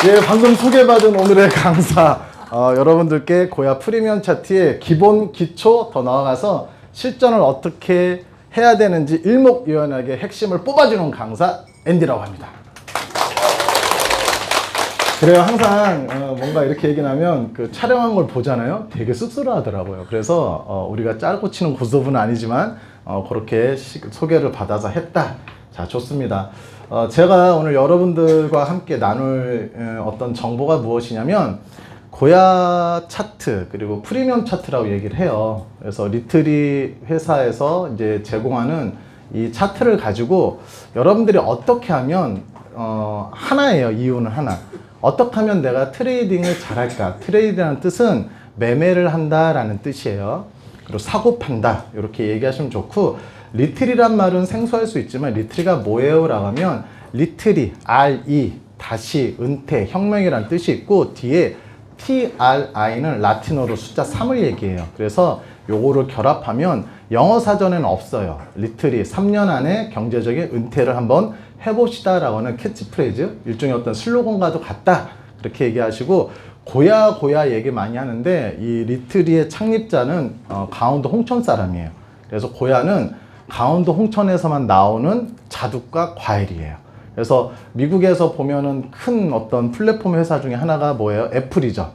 예, 방금 소개받은 오늘의 강사 여러분들께 고야 프리미엄 차트의 기본 기초 더 나아가서 실전을 어떻게 해야 되는지 일목요연하게 핵심을 뽑아주는 강사 앤디라고 합니다. 그래요. 항상 뭔가 이렇게 얘기 나면 그 촬영한 걸 보잖아요. 되게 씁쓸하더라고요. 그래서 우리가 짜고 치는 고수업은 아니지만 그렇게 소개를 받아서 했다. 자, 좋습니다. 제가 오늘 여러분들과 함께 나눌 어떤 정보가 무엇이냐면 고야 차트 그리고 프리미엄 차트라고 얘기를 해요. 그래서 리트리 회사에서 이제 제공하는 이 차트를 가지고 여러분들이 어떻게 하면 하나예요. 이유는 하나. 어떻게 하면 내가 트레이딩을 잘할까? 트레이딩이라는 뜻은 매매를 한다라는 뜻이에요. 그리고 사고 판다 이렇게 얘기하시면 좋고, 리틀이란 말은 생소할 수 있지만 리틀이가 뭐예요? 라고 하면 리틀이 RE 다시 은퇴 혁명이라는 뜻이 있고, 뒤에 TRI는 라틴어로 숫자 3을 얘기해요. 그래서 요거를 결합하면 영어 사전에는 없어요. 리틀이 3년 안에 경제적인 은퇴를 한번 해봅시다 라고 하는 캐치프레이즈, 일종의 어떤 슬로건과도 같다 그렇게 얘기하시고, 고야 얘기 많이 하는데 이 리트리의 창립자는 강원도 홍천 사람이에요. 그래서 고야는 강원도 홍천에서만 나오는 자두과 과일이에요. 그래서 미국에서 보면은 큰 어떤 플랫폼 회사 중에 하나가 뭐예요? 애플이죠.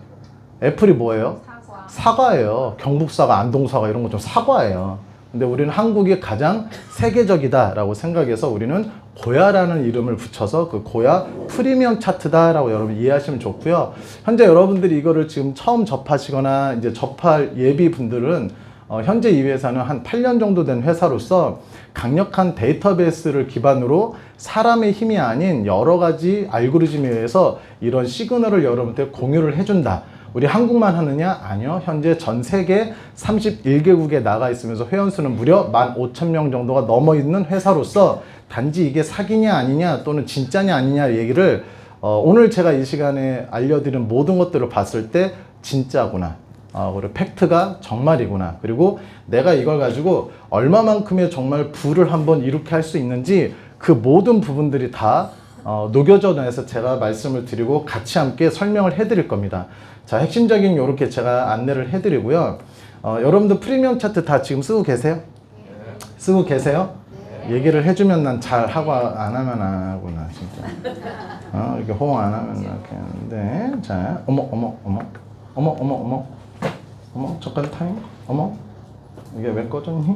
애플이 뭐예요? 사과예요. 경북사과, 안동사과 이런 거 좀 사과예요. 근데 우리는 한국이 가장 세계적이다라고 생각해서 우리는 고야라는 이름을 붙여서 그 고야 프리미엄 차트다라고 여러분 이해하시면 좋고요. 현재 여러분들이 이거를 지금 처음 접하시거나 이제 접할 예비 분들은 현재 이 회사는 한 8년 정도 된 회사로서 강력한 데이터베이스를 기반으로 사람의 힘이 아닌 여러 가지 알고리즘에 의해서 이런 시그널을 여러분한테 공유를 해준다. 우리 한국만 하느냐? 아니요. 현재 전 세계 31개국에 나가 있으면서 회원수는 무려 15,000명 정도가 넘어 있는 회사로서 단지 이게 사기냐 아니냐 또는 진짜냐 아니냐 얘기를 오늘 제가 이 시간에 알려드린 모든 것들을 봤을 때 진짜구나. 그리고 팩트가 정말이구나. 그리고 내가 이걸 가지고 얼마만큼의 정말 부를 한번 이렇게 할 수 있는지 그 모든 부분들이 다 녹여져 내서 제가 말씀을 드리고 같이 함께 설명을 해드릴 겁니다. 자, 핵심적인 요렇게 제가 안내를 해드리고요. 여러분들 프리미엄 차트 다 지금 쓰고 계세요? 네. 쓰고 계세요? 네. 얘기를 해주면 난 잘 하고 안 하면 안 하구나 진짜. 이렇게 호응 안 하면 이렇게 하는데, 자, 어머, 잠깐 타임. 어머, 이게 왜 꺼졌니?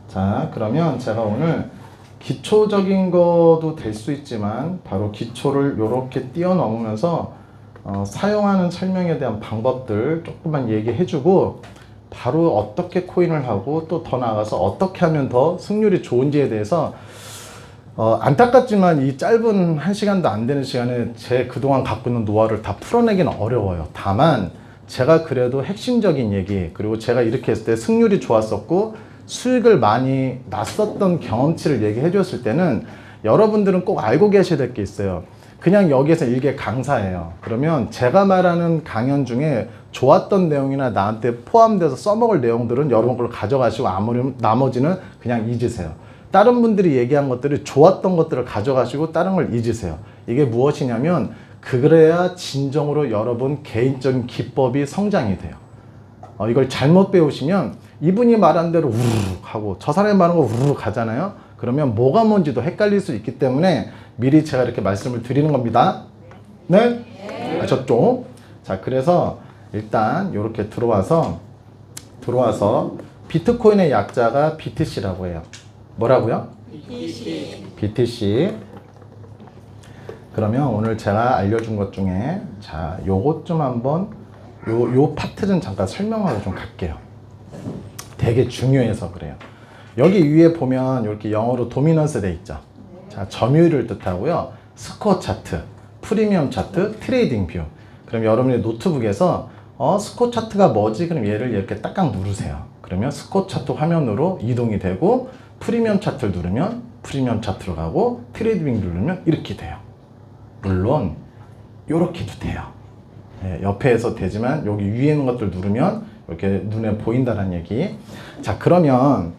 자, 그러면 제가 오늘 기초적인 것도 될 수 있지만 바로 기초를 요렇게 뛰어넘으면서 사용하는 설명에 대한 방법들 조금만 얘기해주고, 바로 어떻게 코인을 하고 또 더 나아가서 어떻게 하면 더 승률이 좋은지에 대해서 안타깝지만 이 짧은 1시간도 안 되는 시간에 제 그동안 갖고 있는 노하우를 다 풀어내기는 어려워요. 다만 제가 그래도 핵심적인 얘기, 그리고 제가 이렇게 했을 때 승률이 좋았었고 수익을 많이 났었던 경험치를 얘기해 줬을 때는 여러분들은 꼭 알고 계셔야 될 게 있어요. 그냥 여기에서 일개 강사예요. 그러면 제가 말하는 강연 중에 좋았던 내용이나 나한테 포함돼서 써먹을 내용들은 여러분 걸 가져가시고 나머지는 그냥 잊으세요. 다른 분들이 얘기한 것들이 좋았던 것들을 가져가시고 다른 걸 잊으세요. 이게 무엇이냐면 그래야 진정으로 여러분 개인적인 기법이 성장이 돼요. 이걸 잘못 배우시면 이분이 말한 대로 우르르 하고 저 사람이 말한 거 우르르 가잖아요. 그러면 뭐가 뭔지도 헷갈릴 수 있기 때문에 미리 제가 이렇게 말씀을 드리는 겁니다. 네? 아셨죠? 자, 그래서 일단 이렇게 들어와서 비트코인의 약자가 BTC라고 해요. 뭐라고요? BTC. 그러면 오늘 제가 알려준 것 중에 자, 요것 좀 한번 요 파트는 잠깐 설명하고 좀 갈게요. 되게 중요해서 그래요. 여기 위에 보면 이렇게 영어로 도미넌스 돼 있죠. 자, 점유율을 뜻하고요. 스코어 차트, 프리미엄 차트, 트레이딩 뷰. 그럼 여러분의 노트북에서 스코어 차트가 뭐지? 그럼 얘를 이렇게 딱딱 누르세요. 그러면 스코어 차트 화면으로 이동이 되고, 프리미엄 차트를 누르면 프리미엄 차트로 가고, 트레이딩 누르면 이렇게 돼요. 물론 이렇게도 돼요. 네, 옆에서 되지만 여기 위에 있는 것들 누르면 이렇게 눈에 보인다는 얘기. 자, 그러면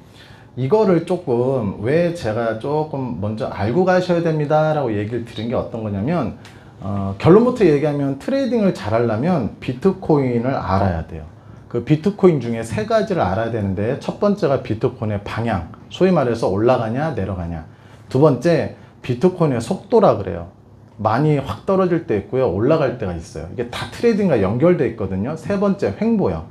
이거를 조금 왜 제가 조금 먼저 알고 가셔야 됩니다 라고 얘기를 드린 게 어떤 거냐면, 결론부터 얘기하면 트레이딩을 잘하려면 비트코인을 알아야 돼요. 그 비트코인 중에 세 가지를 알아야 되는데, 첫 번째가 비트코인의 방향, 소위 말해서 올라가냐 내려가냐. 두 번째, 비트코인의 속도라 그래요. 많이 확 떨어질 때 있고요, 올라갈 때가 있어요. 이게 다 트레이딩과 연결돼 있거든요. 세 번째, 횡보요.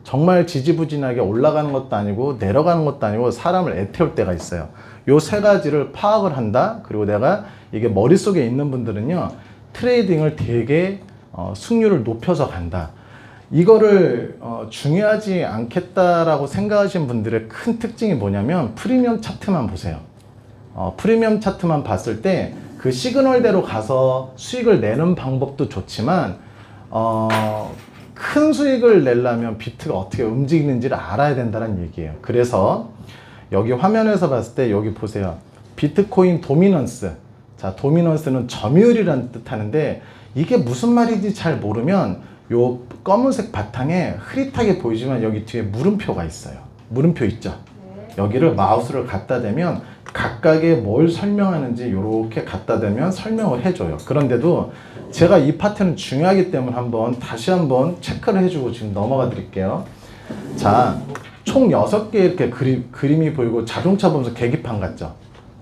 정말 지지부진하게 올라가는 것도 아니고 내려가는 것도 아니고 사람을 애태울 때가 있어요. 요 세 가지를 파악을 한다. 그리고 내가 이게 머릿속에 있는 분들은요, 트레이딩을 되게 승률을 높여서 간다. 이거를 중요하지 않겠다라고 생각하시는 분들의 큰 특징이 뭐냐면, 프리미엄 차트만 보세요. 프리미엄 차트만 봤을 때 그 시그널대로 가서 수익을 내는 방법도 좋지만, 큰 수익을 내려면 비트가 어떻게 움직이는지를 알아야 된다는 얘기예요. 그래서 여기 화면에서 봤을 때 여기 보세요. 비트코인 도미넌스. 자, 도미넌스는 점유율이라는 뜻 하는데, 이게 무슨 말인지 잘 모르면 요 검은색 바탕에 흐릿하게 보이지만 여기 뒤에 물음표가 있어요. 물음표 있죠? 여기를 마우스를 갖다 대면 각각의 뭘 설명하는지 이렇게 갖다 대면 설명을 해줘요. 그런데도 제가 이 파트는 중요하기 때문에 다시 한번 체크를 해주고 지금 넘어가 드릴게요. 자, 총 6개 이렇게 그림이 보이고 자동차 보면서 계기판 같죠?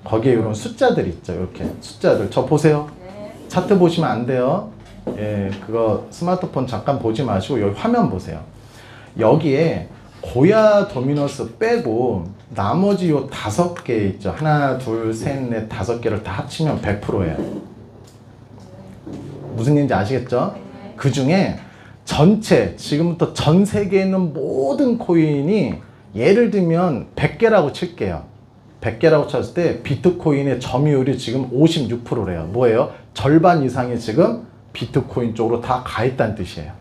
거기에 이런 숫자들이 있죠. 이렇게 숫자들. 저 보세요. 차트 보시면 안 돼요. 예, 그거 스마트폰 잠깐 보지 마시고 여기 화면 보세요. 여기에 고야 도미너스 빼고 나머지 요 5개 있죠. 하나, 둘, 셋, 넷, 5개를 다 합치면 100%예요. 무슨 얘기인지 아시겠죠? 그 중에 전체, 지금부터 전 세계에 있는 모든 코인이 예를 들면 100개라고 칠게요. 100개라고 쳤을 때 비트코인의 점유율이 지금 56%래요. 뭐예요? 절반 이상이 지금 비트코인 쪽으로 다 가 있다는 뜻이에요.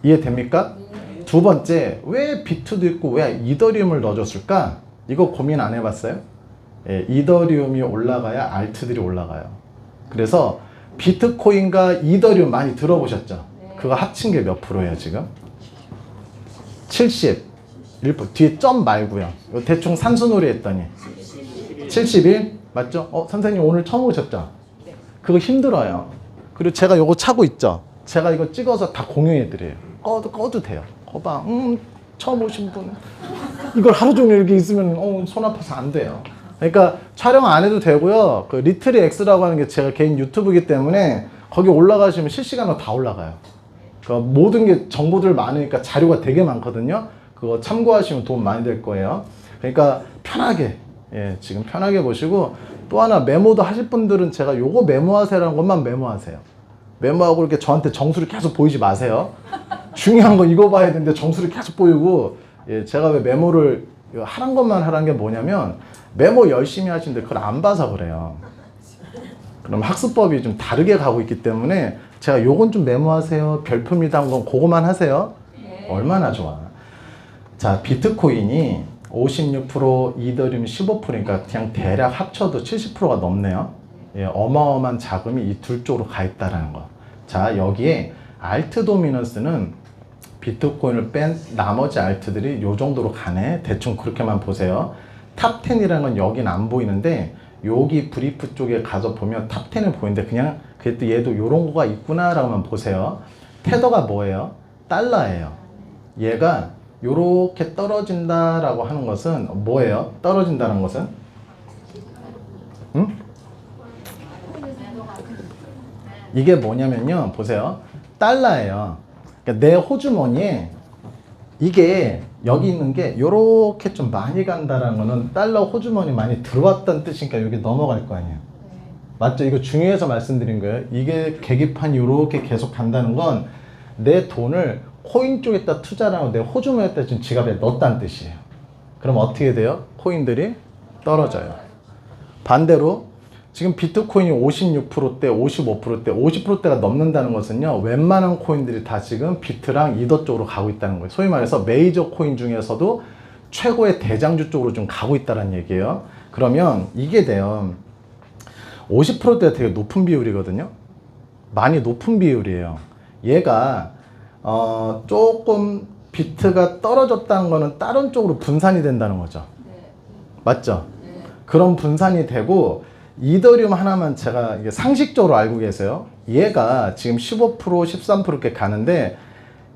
이해됩니까? 두 번째, 왜 비트도 있고 왜 이더리움을 넣어줬을까? 이거 고민 안 해봤어요? 예, 이더리움이 올라가야 알트들이 올라가요. 그래서 비트코인과 이더리움 많이 들어보셨죠? 그거 합친 게 몇 프로예요 지금? 71%. 뒤에 점 말고요. 대충 산수놀이 했더니 71? 맞죠? 선생님 오늘 처음 오셨죠? 그거 힘들어요. 그리고 제가 요거 차고 있죠? 제가 이거 찍어서 다 공유해 드려요. 꺼도 돼요. 거봐. 처음 오신 분 이걸 하루 종일 이렇게 있으면 손 아파서 안 돼요. 그러니까 촬영 안 해도 되고요. 그 리트리 X라고 하는 게 제가 개인 유튜브이기 때문에 거기 올라가시면 실시간으로 다 올라가요. 그러니까 모든 게 정보들 많으니까 자료가 되게 많거든요. 그거 참고하시면 도움 많이 될 거예요. 그러니까 편하게, 예, 지금 편하게 보시고, 또 하나 메모도 하실 분들은 제가 요거 메모하세요라는 것만 메모하세요. 메모하고 이렇게 저한테 정수를 계속 보이지 마세요. 중요한 건 이거 봐야 되는데 정수를 계속 보이고, 예, 제가 왜 메모를 하란 것만 하라는 게 뭐냐면, 메모 열심히 하시는데 그걸 안 봐서 그래요. 그럼 학습법이 좀 다르게 가고 있기 때문에 제가 요건 좀 메모하세요. 별표입니다. 건 그거만 하세요. 얼마나 좋아. 자, 비트코인이 56%, 이더리움 15%니까 그냥 대략 합쳐도 70%가 넘네요. 예, 어마어마한 자금이 이 둘 쪽으로 가 있다라는 거. 자, 여기에 알트 도미넌스는 비트코인을 뺀 나머지 알트들이 요 정도로 가네. 대충 그렇게만 보세요. 탑 10이라는 건 여긴 안 보이는데 여기 브리프 쪽에 가서 보면 탑 10을 보이는데 그냥 그래도 얘도 요런 거가 있구나라고만 보세요. 테더가 뭐예요? 달러예요. 얘가 요렇게 떨어진다라고 하는 것은 뭐예요? 떨어진다는 것은? 응? 이게 뭐냐면요. 보세요. 달러예요. 그러니까 내 호주머니에 이게 여기 있는 게 요렇게 좀 많이 간다라는 거는 달러 호주머니 많이 들어왔다는 뜻이니까 여기 넘어갈 거 아니에요. 맞죠? 이거 중요해서 말씀드린 거예요. 이게 계기판이 요렇게 계속 간다는 건 내 돈을 코인 쪽에다 투자를 하고 내 호주머니에다 지금 지갑에 넣었다는 뜻이에요. 그럼 어떻게 돼요? 코인들이 떨어져요. 반대로 지금 비트코인이 56%대, 55%대, 50%대가 넘는다는 것은요, 웬만한 코인들이 다 지금 비트랑 이더 쪽으로 가고 있다는 거예요. 소위 말해서 메이저 코인 중에서도 최고의 대장주 쪽으로 좀 가고 있다는 얘기예요. 그러면 이게 돼요. 50%대가 되게 높은 비율이거든요. 많이 높은 비율이에요. 얘가 조금 비트가 떨어졌다는 거는 다른 쪽으로 분산이 된다는 거죠. 맞죠? 그런 분산이 되고 이더리움 하나만 제가 이게 상식적으로 알고 계세요. 얘가 지금 15%, 13% 이렇게 가는데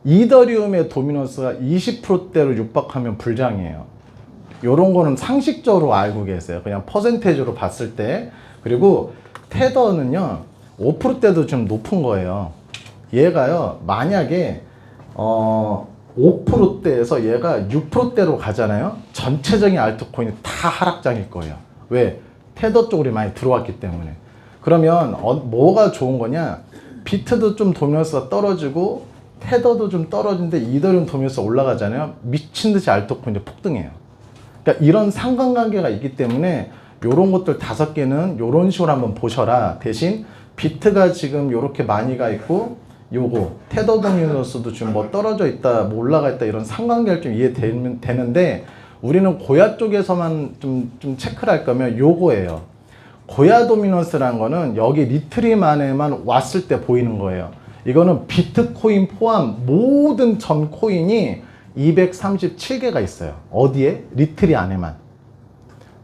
이더리움의 도미넌스가 20%대로 육박하면 불장이에요. 요런 거는 상식적으로 알고 계세요. 그냥 퍼센테이지로 봤을 때. 그리고 테더는요 5%대도 좀 높은 거예요. 얘가요 만약에 5%대에서 얘가 6%대로 가잖아요. 전체적인 알트코인이 다 하락장일 거예요. 왜? 테더 쪽으로 많이 들어왔기 때문에. 그러면 뭐가 좋은 거냐? 비트도 좀 도미넌스가 떨어지고 테더도 좀 떨어지는데 이더리움 도미넌스가 올라가잖아요. 미친 듯이 알트코인이 폭등해요. 그러니까 이런 상관관계가 있기 때문에 요런 것들 5개는 요런 식으로 한번 보셔라. 대신 비트가 지금 요렇게 많이 가 있고 요거 테더 도미넌스도 좀 뭐 떨어져 있다 뭐 올라가 있다 이런 상관계를 좀 이해되는데 우리는 고야 쪽에서만 좀 체크를 할 거면 요거예요. 고야 도미넌스라는 거는 여기 리트림 안에만 왔을 때 보이는 거예요. 이거는 비트코인 포함 모든 전 코인이 237개가 있어요. 어디에? 리트리 안에만.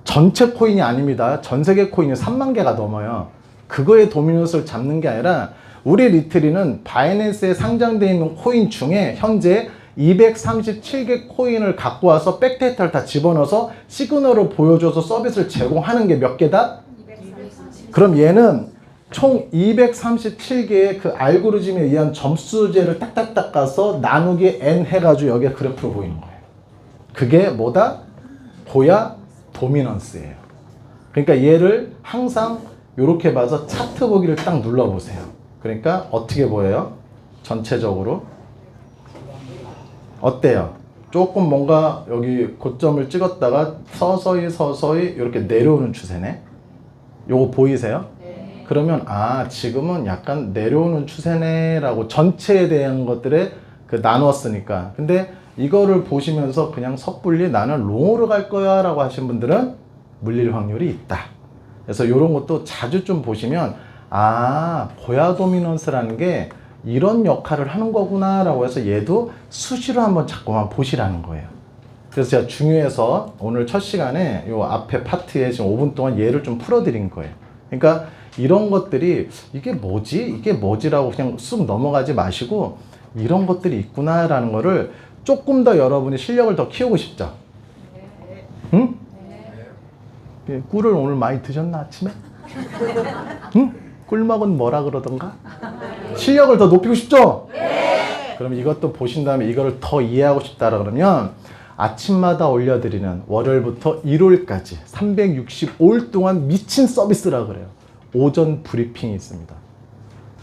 전체 코인이 아닙니다. 전 세계 코인이 3만 개가 넘어요. 그거의 도미넌스를 잡는 게 아니라 우리 리트리는 바이낸스에 상장되어 있는 코인 중에 현재 237개 코인을 갖고 와서 백데이터를 다 집어넣어서 시그널을 보여줘서 서비스를 제공하는 게 몇 개다? 237. 그럼 얘는 총 237개의 그 알고리즘에 의한 점수제를 딱딱딱 가서 나누기 n 해가지고 여기에 그래프로 보이는 거예요. 그게 뭐다? 고야 도미넌스예요. 그러니까 얘를 항상 이렇게 봐서 차트 보기를 딱 눌러보세요. 그러니까 어떻게 보여요? 전체적으로 어때요? 조금 뭔가 여기 고점을 찍었다가 서서히 이렇게 내려오는 추세네. 요거 보이세요? 네. 그러면 아 지금은 약간 내려오는 추세네 라고 전체에 대한 것들에 그 나눴으니까. 근데 이거를 보시면서 그냥 섣불리 나는 롱으로 갈 거야 라고 하신 분들은 물릴 확률이 있다. 그래서 이런 것도 자주 좀 보시면 아 고야 도미넌스라는 게 이런 역할을 하는 거구나 라고 해서 얘도 수시로 한번 자꾸만 보시라는 거예요. 그래서 제가 중요해서 오늘 첫 시간에 요 앞에 파트에 지금 5분 동안 얘를 좀 풀어드린 거예요. 그러니까 이런 것들이 이게 뭐지라고 그냥 쑥 넘어가지 마시고 이런 것들이 있구나 라는 거를 조금 더 여러분이 실력을 더 키우고 싶죠? 응? 네. 꿀을 오늘 많이 드셨나 아침에? 응? 꿀 먹은 뭐라 그러던가? 실력을 더 높이고 싶죠? 네. 그럼 이것도 보신 다음에 이거를 더 이해하고 싶다 그러면 아침마다 올려드리는 월요일부터 일요일까지 365일 동안 미친 서비스라 그래요. 오전 브리핑이 있습니다.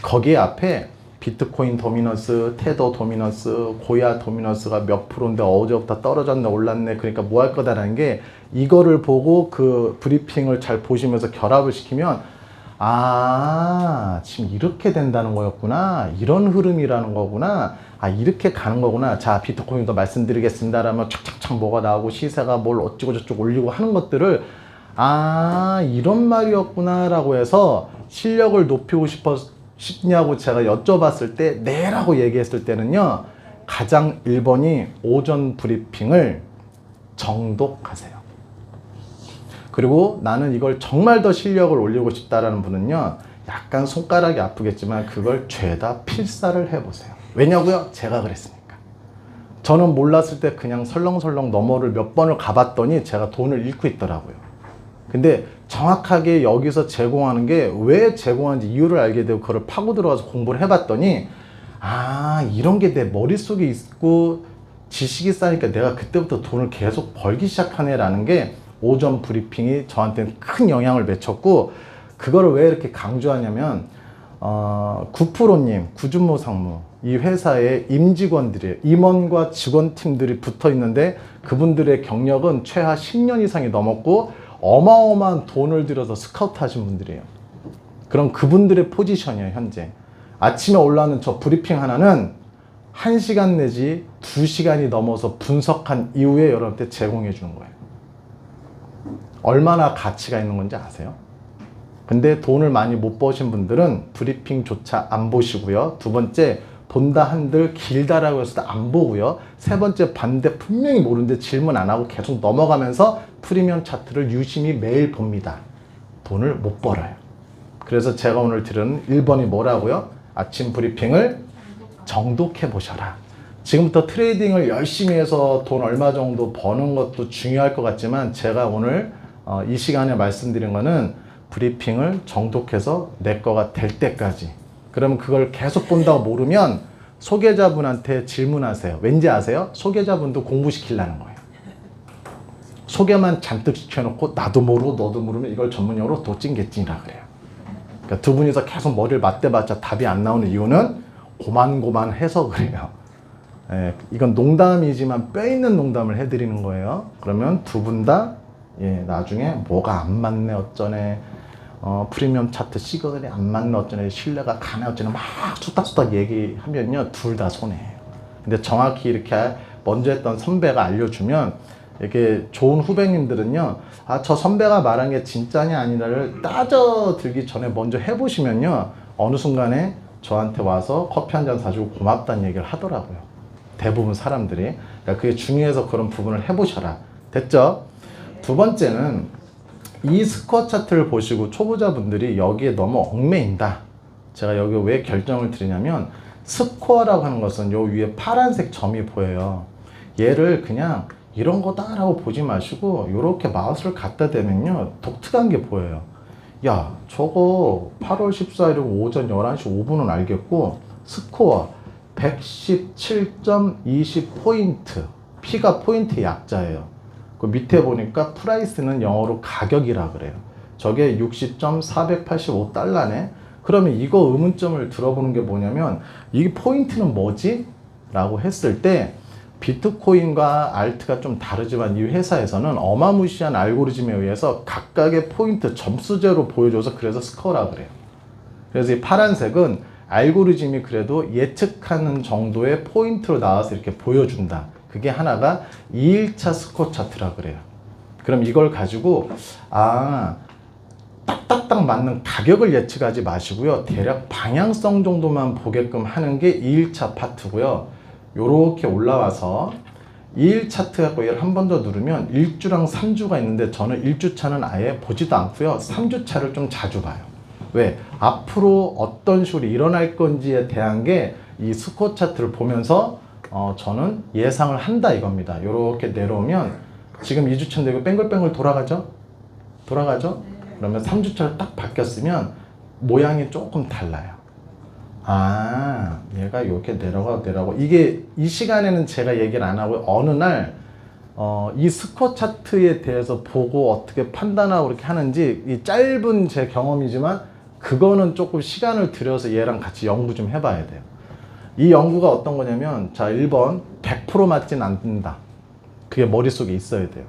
거기에 앞에 비트코인 도미넌스, 테더 도미넌스, 고야 도미넌스가 몇 프로인데 어제부터 떨어졌네 올랐네 그러니까 뭐 할 거다라는 게 이거를 보고 그 브리핑을 잘 보시면서 결합을 시키면 아 지금 이렇게 된다는 거였구나 이런 흐름이라는 거구나 아 이렇게 가는 거구나 자 비트코인도 말씀드리겠습니다 라면 착착착 뭐가 나오고 시세가 뭘 어쩌고 저쩌고 올리고 하는 것들을 아 이런 말이었구나 라고 해서 실력을 높이고 싶냐고 제가 여쭤봤을 때 네 라고 얘기했을 때는요 가장 1번이 오전 브리핑을 정독하세요. 그리고 나는 이걸 정말 더 실력을 올리고 싶다라는 분은요 약간 손가락이 아프겠지만 그걸 죄다 필사를 해보세요. 왜냐고요? 제가 그랬으니까. 저는 몰랐을 때 그냥 설렁설렁 너머를 몇 번을 가봤더니 제가 돈을 잃고 있더라고요. 근데 정확하게 여기서 제공하는 게 왜 제공하는지 이유를 알게 되고 그걸 파고 들어가서 공부를 해봤더니 아 이런 게 내 머릿속에 있고 지식이 쌓이니까 내가 그때부터 돈을 계속 벌기 시작하네 라는 게 오전 브리핑이 저한테는 큰 영향을 미쳤고 그거를 왜 이렇게 강조하냐면 9%님 구준모 상무 이 회사의 임직원들이에요. 임원과 직원팀들이 붙어 있는데 그분들의 경력은 최하 10년 이상이 넘었고 어마어마한 돈을 들여서 스카우트 하신 분들이에요. 그럼 그분들의 포지션이에요. 현재 아침에 올라오는 저 브리핑 하나는 1시간 내지 2시간이 넘어서 분석한 이후에 여러분한테 제공해 주는 거예요. 얼마나 가치가 있는 건지 아세요? 근데 돈을 많이 못 버신 분들은 브리핑조차 안 보시고요. 두 번째 본다 한들 길다라고 해서 안 보고요. 세 번째 봤는데 분명히 모르는데 질문 안 하고 계속 넘어가면서 프리미엄 차트를 유심히 매일 봅니다. 돈을 못 벌어요. 그래서 제가 오늘 드리는 1번이 뭐라고요? 아침 브리핑을 정독해 보셔라. 지금부터 트레이딩을 열심히 해서 돈 얼마 정도 버는 것도 중요할 것 같지만 제가 오늘 이 시간에 말씀드린 거는 브리핑을 정독해서 내 거가 될 때까지. 그러면 그걸 계속 본다고 모르면 소개자분한테 질문하세요. 왠지 아세요? 소개자분도 공부시키려는 거예요. 소개만 잔뜩 시켜놓고 나도 모르고 너도 모르면 이걸 전문용어로 도찐개찐이라 그래요. 그러니까 두 분이서 계속 머리를 맞대봤자 답이 안 나오는 이유는 고만고만해서 그래요. 예, 이건 농담이지만 뼈 있는 농담을 해드리는 거예요. 그러면 두 분 다 나중에 뭐가 안 맞네 어쩌네 프리미엄 차트 시그널이 안 맞네 어쩌네 신뢰가 가네 어쩌네 막 수닥수닥 얘기하면요 둘 다 손해예요. 근데 정확히 이렇게 먼저 했던 선배가 알려주면 이렇게 좋은 후배님들은요 저 선배가 말한 게 진짜냐 아니냐를 따져 들기 전에 먼저 해보시면요 어느 순간에 저한테 와서 커피 한 잔 사주고 고맙다는 얘기를 하더라고요. 대부분 사람들이. 그러니까 그게 중요해서 그런 부분을 해보셔라. 됐죠? 두 번째는 이 스코어 차트를 보시고 초보자분들이 여기에 너무 얽매인다. 제가 여기 왜 결정을 드리냐면 스코어라고 하는 것은 요 위에 파란색 점이 보여요. 얘를 그냥 이런 거다 라고 보지 마시고 이렇게 마우스를 갖다 대면요 독특한 게 보여요. 야 저거 8월 14일이고 오전 11시 5분은 알겠고 스코어 117.20포인트 P가 포인트의 약자예요. 그 밑에 보니까 프라이스는 영어로 가격이라 그래요. 저게 60.485달러네. 그러면 이거 의문점을 들어보는 게 뭐냐면 이 포인트는 뭐지? 라고 했을 때 비트코인과 알트가 좀 다르지만 이 회사에서는 어마무시한 알고리즘에 의해서 각각의 포인트 점수제로 보여줘서 그래서 스코어라 그래요. 그래서 이 파란색은 알고리즘이 그래도 예측하는 정도의 포인트로 나와서 이렇게 보여준다. 그게 하나가 2일차 스코어 차트라 그래요. 그럼 이걸 가지고 딱딱딱 맞는 가격을 예측하지 마시고요. 대략 방향성 정도만 보게끔 하는 게 2일차 파트고요. 요렇게 올라와서 2일 차트 갖고 얘를 한 번 더 누르면 1주랑 3주가 있는데 저는 1주차는 아예 보지도 않고요. 3주차를 좀 자주 봐요. 왜? 앞으로 어떤 식으로 일어날 건지에 대한 게 이 스코어 차트를 보면서 저는 예상을 한다 이겁니다. 이렇게 내려오면 지금 2주차인데 이거 뱅글뱅글 돌아가죠? 돌아가죠? 그러면 3주차를 딱 바뀌었으면 모양이 조금 달라요. 얘가 이렇게 내려가고 이게 이 시간에는 제가 얘기를 안 하고 어느 날 이 스코어 차트에 대해서 보고 어떻게 판단하고 그렇게 하는지 이 짧은 제 경험이지만 그거는 조금 시간을 들여서 얘랑 같이 연구 좀 해봐야 돼요. 이 연구가 어떤 거냐면 자 1번 100% 맞진 않는다. 그게 머릿속에 있어야 돼요.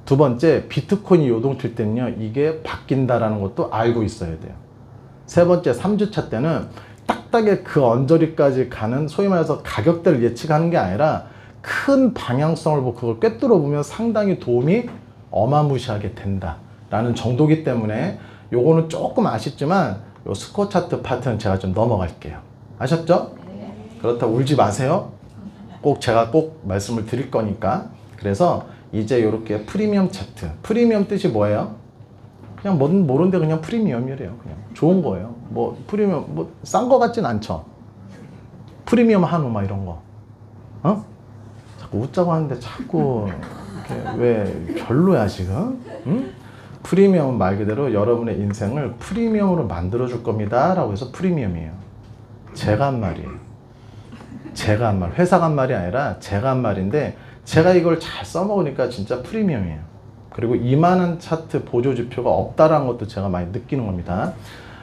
두 번째 비트코인이 요동칠 때는요 이게 바뀐다라는 것도 알고 있어야 돼요. 세 번째 3주차 때는 딱딱하게 그 언저리까지 가는 소위 말해서 가격대를 예측하는 게 아니라 큰 방향성을 보고 그걸 꿰뚫어 보면 상당히 도움이 어마무시하게 된다라는 정도기 때문에 요거는 조금 아쉽지만 요 스코어 차트 파트는 제가 좀 넘어갈게요. 아셨죠? 그렇다고 울지 마세요. 꼭 제가 꼭 말씀을 드릴 거니까. 그래서 이제 요렇게 프리미엄 차트. 프리미엄 뜻이 뭐예요? 그냥 모르는데 그냥 프리미엄이래요. 그냥 좋은 거예요. 뭐 프리미엄 뭐 싼 거 같진 않죠. 프리미엄 한우 막 이런 거. 자꾸 웃자고 하는데 자꾸 왜 별로야 지금? 응? 프리미엄은 말 그대로 여러분의 인생을 프리미엄으로 만들어 줄 겁니다. 라고 해서 프리미엄이에요. 제가 한 말이에요. 제가 한 말. 회사가 한 말이 아니라 제가 한 말인데 제가 이걸 잘 써먹으니까 진짜 프리미엄이에요. 그리고 이만한 차트 보조 지표가 없다라는 것도 제가 많이 느끼는 겁니다.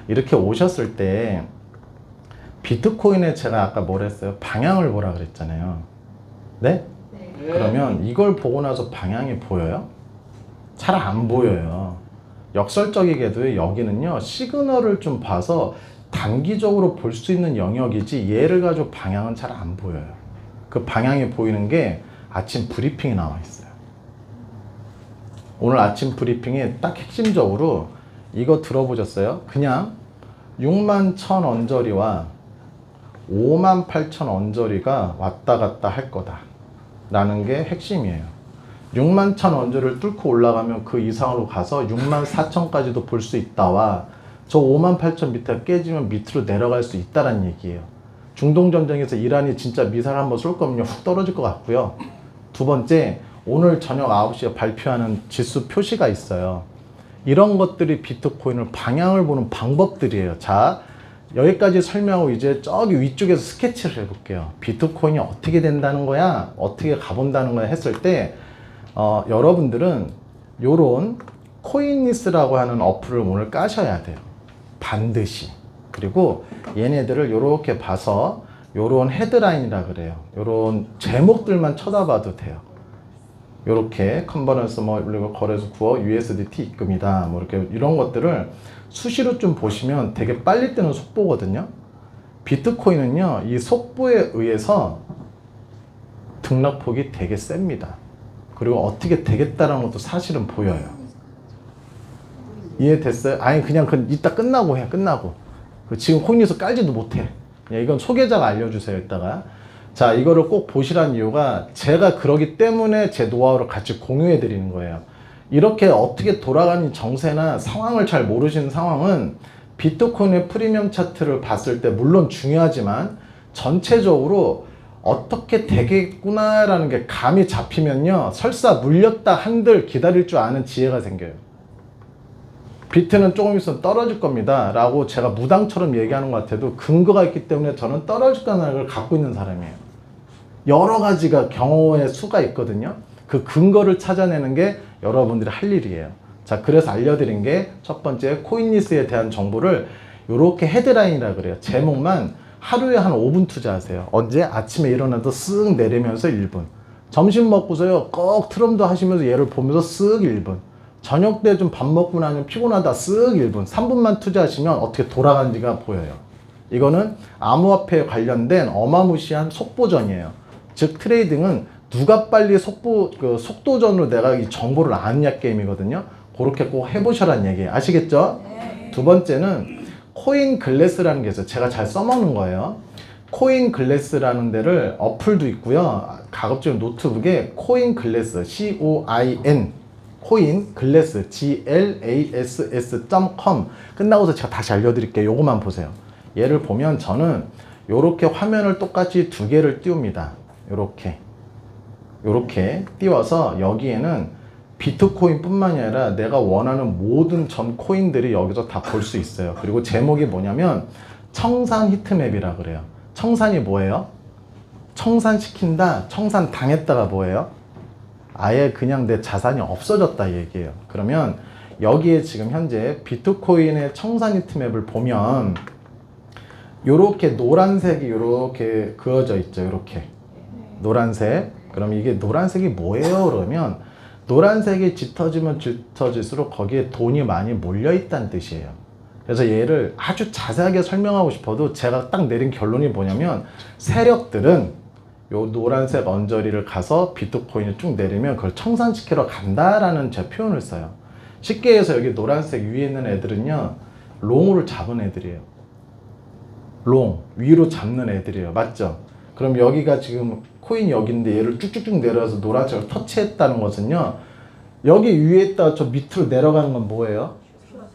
이렇게 오셨을 때 비트코인에 제가 아까 뭐라 했어요? 방향을 보라 그랬잖아요. 네? 그러면 이걸 보고 나서 방향이 보여요? 잘 안 보여요. 역설적이게도 여기는요 시그널을 좀 봐서 단기적으로 볼 수 있는 영역이지 얘를 가지고 방향은 잘 안 보여요. 그 방향이 보이는 게 아침 브리핑이 나와 있어요. 오늘 아침 브리핑에 딱 핵심적으로 이거 들어보셨어요? 그냥 61,000 언저리와 58,000 언저리가 왔다 갔다 할 거다 라는 게 핵심이에요. 6만 1천 원조를 뚫고 올라가면 그 이상으로 가서 6만 4천까지도 볼 수 있다와 저 5만 8천 밑에 깨지면 밑으로 내려갈 수 있다는 얘기예요. 중동전쟁에서 이란이 진짜 미사일 한번 쏠 거면요 훅 떨어질 것 같고요. 두 번째, 오늘 저녁 9시에 발표하는 지수 표시가 있어요. 이런 것들이 비트코인을 방향을 보는 방법들이에요. 자, 여기까지 설명하고 이제 저기 위쪽에서 스케치를 해볼게요. 비트코인이 어떻게 된다는 거야? 어떻게 가본다는 거야? 했을 때 여러분들은 요런 코인리스라고 하는 어플을 오늘 까셔야 돼요. 반드시. 그리고 얘네들을 요렇게 봐서 요런 헤드라인이라 그래요. 요런 제목들만 쳐다봐도 돼요. 요렇게 컨버런스 그리고 거래소 구어 USDT 입금이다. 뭐 이렇게 이런 것들을 수시로 좀 보시면 되게 빨리 뜨는 속보거든요. 비트코인은요, 이 속보에 의해서 등락폭이 되게 셉니다. 그리고 어떻게 되겠다라는 것도 사실은 보여요. 이해됐어요? 아니 그냥 이따 끝나고 해. 끝나고 지금 코인에서 깔지도 못해. 이건 소개자가 알려주세요. 이따가. 자, 이거를 꼭 보시라는 이유가 제가 그러기 때문에 제 노하우를 같이 공유해 드리는 거예요. 이렇게 어떻게 돌아가는 정세나 상황을 잘 모르시는 상황은 비트코인의 프리미엄 차트를 봤을 때 물론 중요하지만 전체적으로 어떻게 되겠구나라는 게 감이 잡히면요, 설사 물렸다 한들 기다릴 줄 아는 지혜가 생겨요. 비트는 조금 있으면 떨어질 겁니다 라고 제가 무당처럼 얘기하는 것 같아도 근거가 있기 때문에 저는 떨어질 거라는 걸 갖고 있는 사람이에요. 여러 가지가 경우의 수가 있거든요. 그 근거를 찾아내는 게 여러분들이 할 일이에요. 자, 그래서 알려드린 게 첫 번째 코인리스에 대한 정보를 이렇게 헤드라인이라 그래요. 제목만 하루에 한 5분 투자하세요. 언제? 아침에 일어나도 쓱 내리면서 1분. 점심 먹고서요 꼭 트럼도 하시면서 얘를 보면서 쓱 1분. 저녁 때 좀 밥 먹고 나면 피곤하다 쓱 1분. 3분만 투자하시면 어떻게 돌아가는지가 보여요. 이거는 암호화폐에 관련된 어마무시한 속보전이에요. 즉 트레이딩은 누가 빨리 속도전으로 내가 이 정보를 아느냐 게임이거든요. 그렇게 꼭 해보셔라는 얘기예요. 아시겠죠? 네. 두 번째는 코인 글래스라는 게 있어요. 제가 잘 써먹는 거예요. 코인 글래스라는 데를 어플도 있고요. 가급적 노트북에 코인 글래스 COIN 코인 글래스 glass.com 끝나고서 제가 다시 알려드릴게요. 요거만 보세요. 얘를 보면 저는 요렇게 화면을 똑같이 두 개를 띄웁니다. 요렇게 띄워서 여기에는 비트코인 뿐만이 아니라 내가 원하는 모든 전 코인들이 여기서 다 볼 수 있어요. 그리고 제목이 뭐냐면 청산 히트맵이라 그래요. 청산이 뭐예요? 청산시킨다, 청산 당했다가 뭐예요? 아예 그냥 내 자산이 없어졌다 얘기예요. 그러면 여기에 지금 현재 비트코인의 청산 히트맵을 보면 요렇게 노란색이 요렇게 그어져 있죠. 요렇게 노란색. 그럼 이게 노란색이 뭐예요? 그러면 노란색이 짙어지면 짙어질수록 거기에 돈이 많이 몰려 있다는 뜻이에요. 그래서 얘를 아주 자세하게 설명하고 싶어도 제가 딱 내린 결론이 뭐냐면 세력들은 요 노란색 언저리를 가서 비트코인을 쭉 내리면 그걸 청산시키러 간다라는 제 표현을 써요. 쉽게 해서 여기 노란색 위에 있는 애들은요 롱을 잡은 애들이에요. 롱 위로 잡는 애들이에요. 맞죠? 그럼 여기가 지금 코인이 여기인데 얘를 쭉쭉쭉 내려서 노란색을 터치했다는 것은요 여기 위에 있다가 저 밑으로 내려가는 건 뭐예요?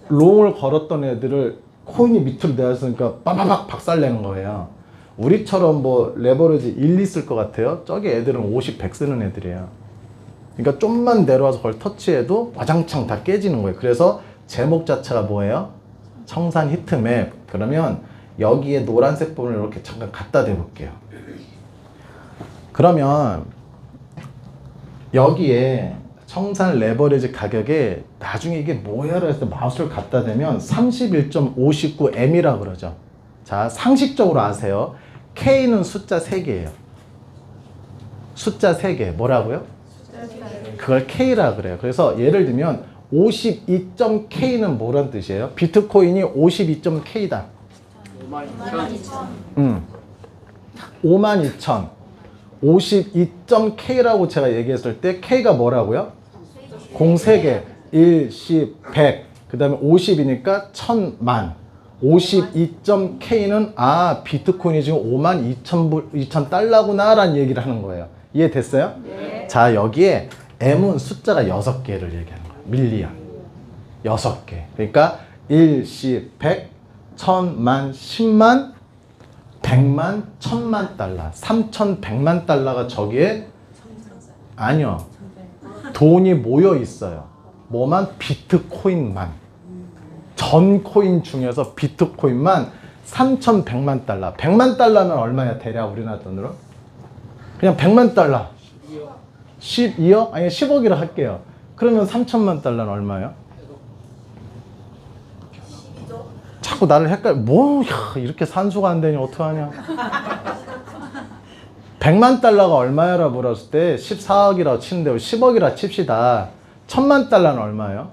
롱을 걸었던 애들을 코인이 밑으로 내렸으니까 빠바박 박살내는 거예요. 우리처럼 뭐 레버리지 1, 2 쓸 것 같아요? 저기 애들은 50, 100 쓰는 애들이에요. 그러니까 좀만 내려와서 그걸 터치해도 와장창 다 깨지는 거예요. 그래서 제목 자체가 뭐예요? 청산 히트맵. 그러면 여기에 노란색 부분을 이렇게 잠깐 갖다 대볼게요. 그러면 여기에 청산 레버리지 가격에 나중에 이게 뭐야라 해서 마우스를 갖다 대면 31.59M이라고 그러죠. 자, 상식적으로 아세요. K는 숫자 3개예요. 숫자 3개. 뭐라고요? 그걸 K라 그래요. 그래서 예를 들면 52.K는 뭐란 뜻이에요? 비트코인이 52.K다. 52,000. 52.K라고 제가 얘기했을 때 K가 뭐라고요? 03개. 1, 10, 100. 그 다음에 50이니까 1000만. 52.K는 비트코인이 지금 52,000달러구나 라는 얘기를 하는 거예요. 이해됐어요? 네. 자, 여기에 M은 숫자가 6개를 얘기하는 거예요. 밀리언. 6개. 그러니까 1, 10, 100, 1000만, 10만, 100만, 1000만 달러. 3100만 달러가 저기에 아니요. 돈이 모여 있어요. 뭐만? 비트코인만. 전 코인 중에서 비트코인만 3100만 달러. 100만 달러면 얼마야? 대략 우리나라 돈으로? 그냥 100만 달러. 12억? 아니 10억이라 할게요. 그러면 3천만 달러는 얼마예요? 자꾸 나를 뭐 이렇게 산수가 안 되니 어떡하냐. 100만 달러가 얼마야라 물었을 때 14억이라고 치는데 10억이라 칩시다. 1000만 달러는 얼마예요?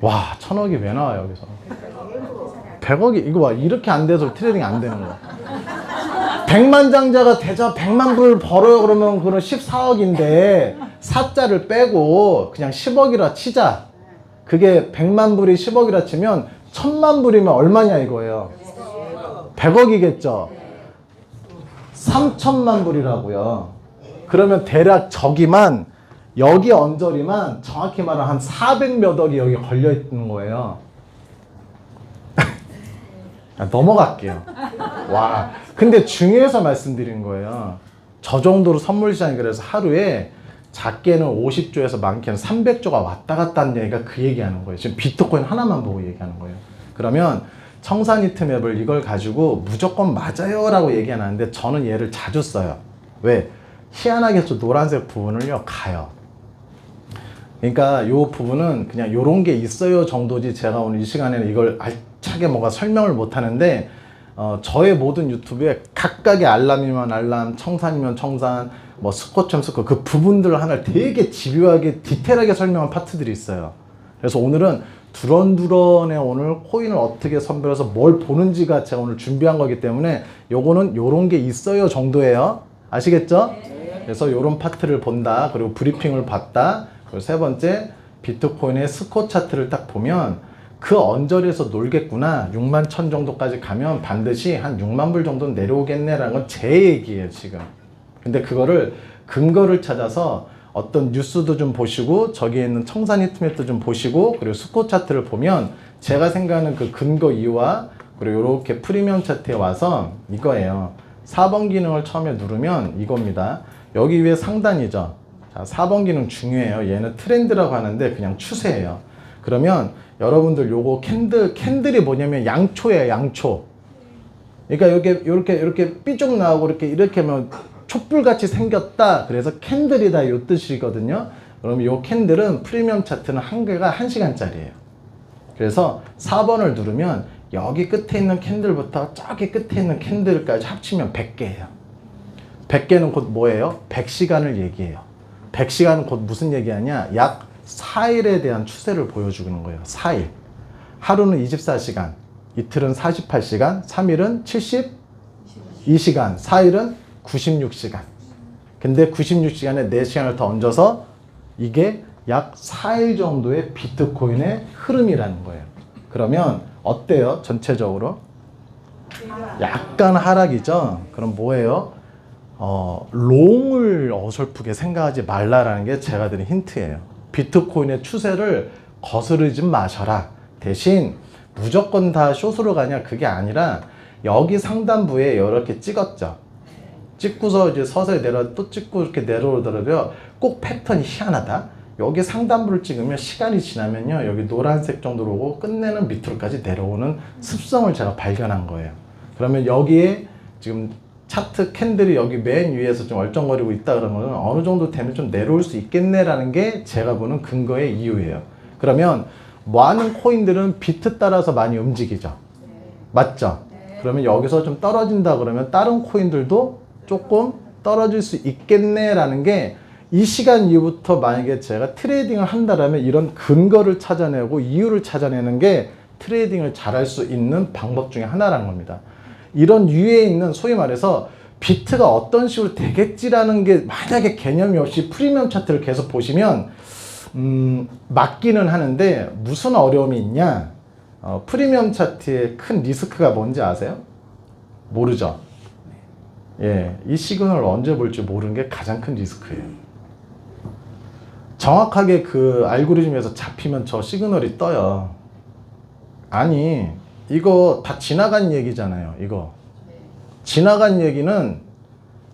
와 1000억이 왜 나와 여기서. 100억이 이거 봐. 이렇게 안 돼서 트레이딩이 안 되는 거야. 100만 장자가 대자 100만 불 벌어요 그러면 그건 14억인데 4자를 빼고 그냥 10억이라 치자. 그게 100만 불이 10억이라 치면 1000만 불이면 얼마냐 이거예요. 100억이겠죠. 3천만 불이라고요. 그러면 대략 저기만 여기 언저리만 정확히 말하면 한 400 몇 억이 여기 걸려 있는 거예요. 넘어갈게요. 와, 근데 중요해서 말씀드린 거예요. 저 정도로 선물 시장이 그래서 하루에 작게는 50조에서 많게는 300조가 왔다 갔다 하는 얘기가 그 얘기하는 거예요. 지금 비트코인 하나만 보고 얘기하는 거예요. 그러면 청산 히트맵을 이걸 가지고 무조건 맞아요 라고 얘기하는데 저는 얘를 자주 써요. 왜? 희한하게 저 노란색 부분을요 가요. 그러니까 이 부분은 그냥 이런 게 있어요 정도지 제가 오늘 이 시간에는 이걸 알차게 뭔가 설명을 못 하는데 저의 모든 유튜브에 각각의 알람이면 알람, 청산이면 청산, 뭐 스쿼트면 스쿼트 그 부분들 하나를 되게 집요하게 디테일하게 설명한 파트들이 있어요. 그래서 오늘은 두런두런의 오늘 코인을 어떻게 선별해서 뭘 보는지가 제가 오늘 준비한 거기 때문에 요거는 요런 게 있어요 정도예요. 아시겠죠? 그래서 요런 파트를 본다. 그리고 브리핑을 봤다. 그리고 세 번째 비트코인의 스코 차트를 딱 보면 그 언저리에서 놀겠구나. 6만 1000 정도까지 가면 반드시 한 6만 불 정도는 내려오겠네라는 건 제 얘기예요 지금. 근데 그거를 근거를 찾아서 어떤 뉴스도 좀 보시고 저기에 있는 청산 히트맵도 좀 보시고 그리고 스코 차트를 보면 제가 생각하는 그 근거 이유와 그리고 이렇게 프리미엄 차트에 와서 이거예요. 4번 기능을 처음에 누르면 이겁니다. 여기 위에 상단이죠. 자, 4번 기능 중요해요. 얘는 트렌드라고 하는데 그냥 추세예요. 그러면 여러분들 요거 캔들이 뭐냐면 양초예요, 양초. 그러니까 이렇게 삐쭉 나오고 이렇게 하면 촛불같이 생겼다. 그래서 캔들이다 요 뜻이거든요. 그럼 요 캔들은 프리미엄 차트는 한계가 1시간짜리예요. 그래서 4번을 누르면 여기 끝에 있는 캔들부터 저기 끝에 있는 캔들까지 합치면 100개예요. 100개는 곧 뭐예요? 100시간을 얘기해요. 100시간은 곧 무슨 얘기하냐? 약 4일에 대한 추세를 보여주는 거예요. 4일. 하루는 24시간, 이틀은 48시간, 3일은 72시간, 4일은 96시간. 근데 96시간에 4시간을 더 얹어서 이게 약 4일 정도의 비트코인의 흐름이라는 거예요. 그러면 어때요? 전체적으로? 약간 하락이죠? 그럼 뭐예요? 롱을 어설프게 생각하지 말라라는 게 제가 드린 힌트예요. 비트코인의 추세를 거스르지 마셔라. 대신 무조건 다 숏으로 가냐 그게 아니라 여기 상단부에 이렇게 찍었죠. 찍고서 이제 서서히 또 찍고 이렇게 내려오더라도요. 꼭 패턴이 희한하다. 여기 상단부를 찍으면 시간이 지나면요. 여기 노란색 정도로 오고 끝내는 밑으로까지 내려오는 습성을 제가 발견한 거예요. 그러면 여기에 지금 차트 캔들이 여기 맨 위에서 좀 얼쩡거리고 있다 그러면 어느 정도 되면 좀 내려올 수 있겠네라는 게 제가 보는 근거의 이유예요. 그러면 많은 코인들은 비트 따라서 많이 움직이죠. 맞죠? 그러면 여기서 좀 떨어진다 그러면 다른 코인들도 조금 떨어질 수 있겠네라는 게 이 시간 이후부터 만약에 제가 트레이딩을 한다라면 이런 근거를 찾아내고 이유를 찾아내는 게 트레이딩을 잘할 수 있는 방법 중에 하나라는 겁니다. 이런 유에 있는 소위 말해서 비트가 어떤 식으로 되겠지라는 게 만약에 개념이 없이 프리미엄 차트를 계속 보시면 맞기는 하는데 무슨 어려움이 있냐? 프리미엄 차트의 큰 리스크가 뭔지 아세요? 모르죠? 예, 이 시그널을 언제 볼지 모르는 게 가장 큰 리스크예요. 정확하게 그 알고리즘에서 잡히면 저 시그널이 떠요. 아니, 이거 다 지나간 얘기잖아요. 이거 지나간 얘기는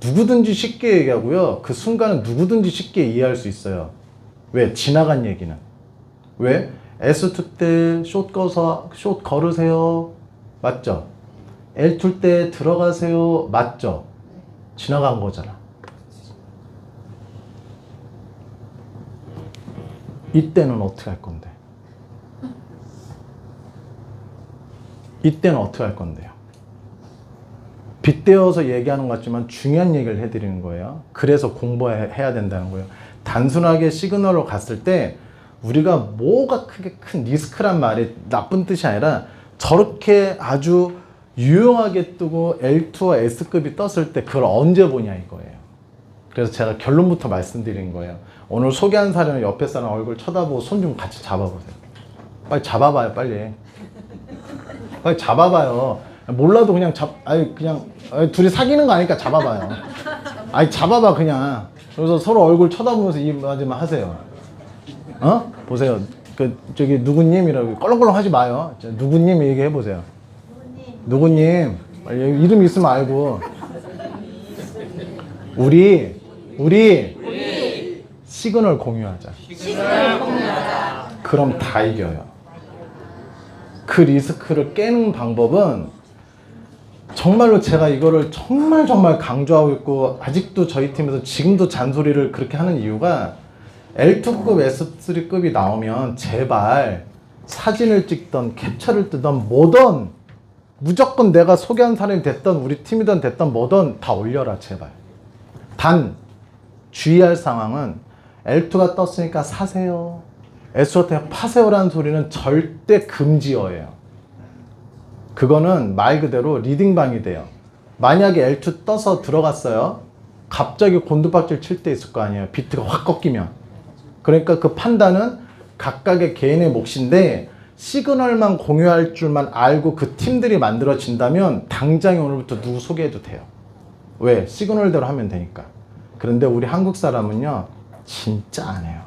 누구든지 쉽게 얘기하고요. 그 순간은 누구든지 쉽게 이해할 수 있어요. 왜? 지나간 얘기는. 왜? S2 때 숏 걸으세요. 맞죠? L2 때 들어가세요. 맞죠? 지나간 거잖아. 이때는 어떻게 할 건데? 이때는 어떻게 할 건데요? 빗대어서 얘기하는 것 같지만 중요한 얘기를 해드리는 거예요. 그래서 공부해야 된다는 거예요. 단순하게 시그널로 갔을 때 우리가 뭐가 크게 큰 리스크란 말이 나쁜 뜻이 아니라 저렇게 아주 유용하게 뜨고 L2와 S급이 떴을 때 그걸 언제 보냐 이거예요. 그래서 제가 결론부터 말씀드린 거예요. 오늘 소개한 사람은 옆에 사람 얼굴 쳐다보고 손 좀 같이 잡아보세요. 빨리 잡아봐요, 빨리. 빨리 잡아봐요. 몰라도 그냥 둘이 사귀는 거 아니까 잡아봐요. 아니, 잡아봐, 그냥. 그래서 서로 얼굴 쳐다보면서 이 마지막 하세요. 어? 보세요. 저기, 누구님이라고 껄렁껄렁 하지 마요. 누구님 얘기해보세요. 누구님. 이름 있으면 알고. 우리 시그널 공유하자. 그럼 다 이겨요. 그 리스크를 깨는 방법은 정말로 제가 이거를 정말 강조하고 있고 아직도 저희 팀에서 지금도 잔소리를 그렇게 하는 이유가 L2급, S3급이 나오면 제발 사진을 찍던 캡처를 뜨던 뭐든 무조건 내가 소개한 사람이 됐던 우리 팀이든 됐던 뭐든 다 올려라 제발. 단 주의할 상황은 L2가 떴으니까 사세요. S2가 파세요라는 소리는 절대 금지어예요. 그거는 말 그대로 리딩방이 돼요. 만약에 L2 떠서 들어갔어요. 갑자기 곤두박질 칠 때 있을 거 아니에요. 비트가 확 꺾이면. 그러니까 그 판단은 각각의 개인의 몫인데 시그널만 공유할 줄만 알고 그 팀들이 만들어진다면 당장에 오늘부터 누구 소개해도 돼요. 왜? 시그널대로 하면 되니까. 그런데 우리 한국 사람은요. 진짜 안 해요.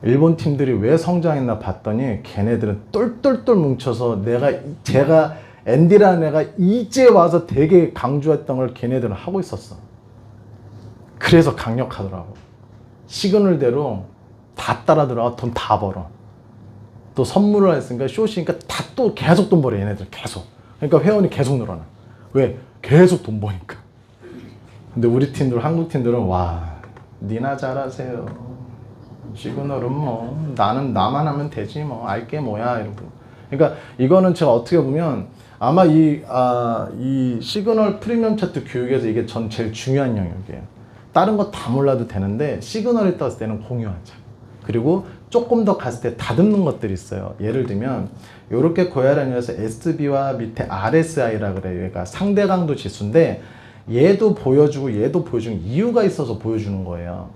일본 팀들이 왜 성장했나 봤더니 걔네들은 똘똘똘 뭉쳐서 제가 앤디라는 애가 이제 와서 되게 강조했던 걸 걔네들은 하고 있었어. 그래서 강력하더라고. 시그널대로 다 따라 들어가 돈 다 벌어. 또 선물을 했으니까 쇼시니까 다 또 계속 돈 벌어 얘네들 계속. 그러니까 회원이 계속 늘어나. 왜? 계속 돈 버니까. 근데 우리 팀들 한국 팀들은 와 니나 잘하세요. 시그널은 뭐 나는 나만 하면 되지 뭐 알게 뭐야 이러고. 그러니까 이거는 제가 어떻게 보면 아마 이 시그널 프리미엄 차트 교육에서 이게 전 제일 중요한 영역이에요. 다른 거 다 몰라도 되는데 시그널이 떴을 때는 공유하자. 그리고 조금 더 갔을 때 다듬는 것들이 있어요. 예를 들면 이렇게 고야란에서 SB와 밑에 RSI라 그래요. 그러니까 상대 강도 지수인데 얘도 보여주고 얘도 보여주는 이유가 있어서 보여주는 거예요.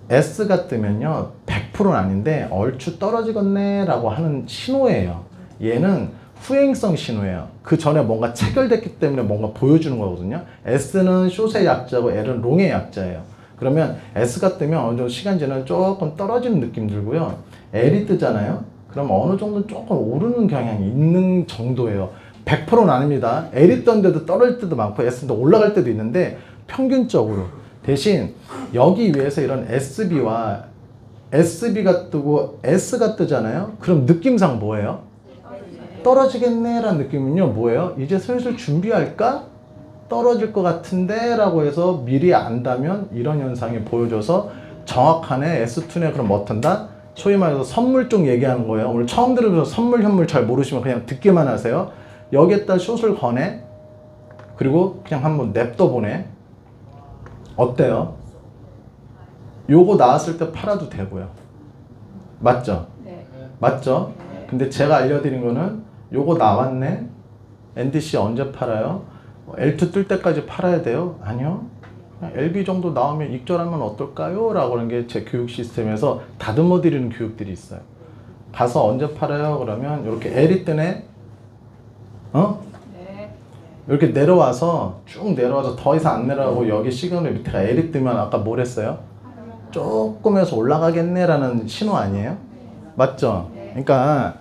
S가 뜨면요 100%는 아닌데 얼추 떨어지겠네 라고 하는 신호예요. 얘는 후행성 신호예요. 그 전에 뭔가 체결됐기 때문에 뭔가 보여주는 거거든요. S는 숏의 약자고 L은 롱의 약자예요. 그러면 S가 뜨면 어느 정도 시간 지나면 조금 떨어지는 느낌 들고요. L이 뜨잖아요. 그럼 어느 정도 조금 오르는 경향이 있는 정도예요. 100%는 아닙니다. L이 떴는데도 떨어질 때도 많고 S도 올라갈 때도 있는데 평균적으로. 대신 여기 위에서 이런 SB와 SB가 뜨고 S가 뜨잖아요. 그럼 느낌상 뭐예요? 떨어지겠네 라는 느낌은요 뭐예요? 이제 슬슬 준비할까? 떨어질 것 같은데 라고 해서 미리 안다면 이런 현상이 보여줘서 정확하네 S2네 그럼 어떤다? 소위 말해서 선물 쪽 얘기하는 거예요. 오늘 처음 들으면서 선물 현물 잘 모르시면 그냥 듣기만 하세요. 여기에다 숏을 거네. 그리고 그냥 한번 냅둬 보네. 어때요? 요거 나왔을 때 팔아도 되고요. 맞죠? 네. 맞죠? 네. 근데 제가 알려드린 거는 요거 나왔네. NDC 언제 팔아요? L2 뜰 때까지 팔아야 돼요? 아니요. 그냥 LB 정도 나오면 익절하면 어떨까요? 라고 하는 게 제 교육 시스템에서 다듬어 드리는 교육들이 있어요. 가서 언제 팔아요? 그러면 이렇게 L이 뜨네. 어? 네. 이렇게 내려와서 쭉 내려와서 더 이상 안 내려가고 여기 시그널 밑에가 L이 뜨면 아까 뭘 했어요? 조금해서 올라가겠네라는 신호 아니에요? 맞죠? 그러니까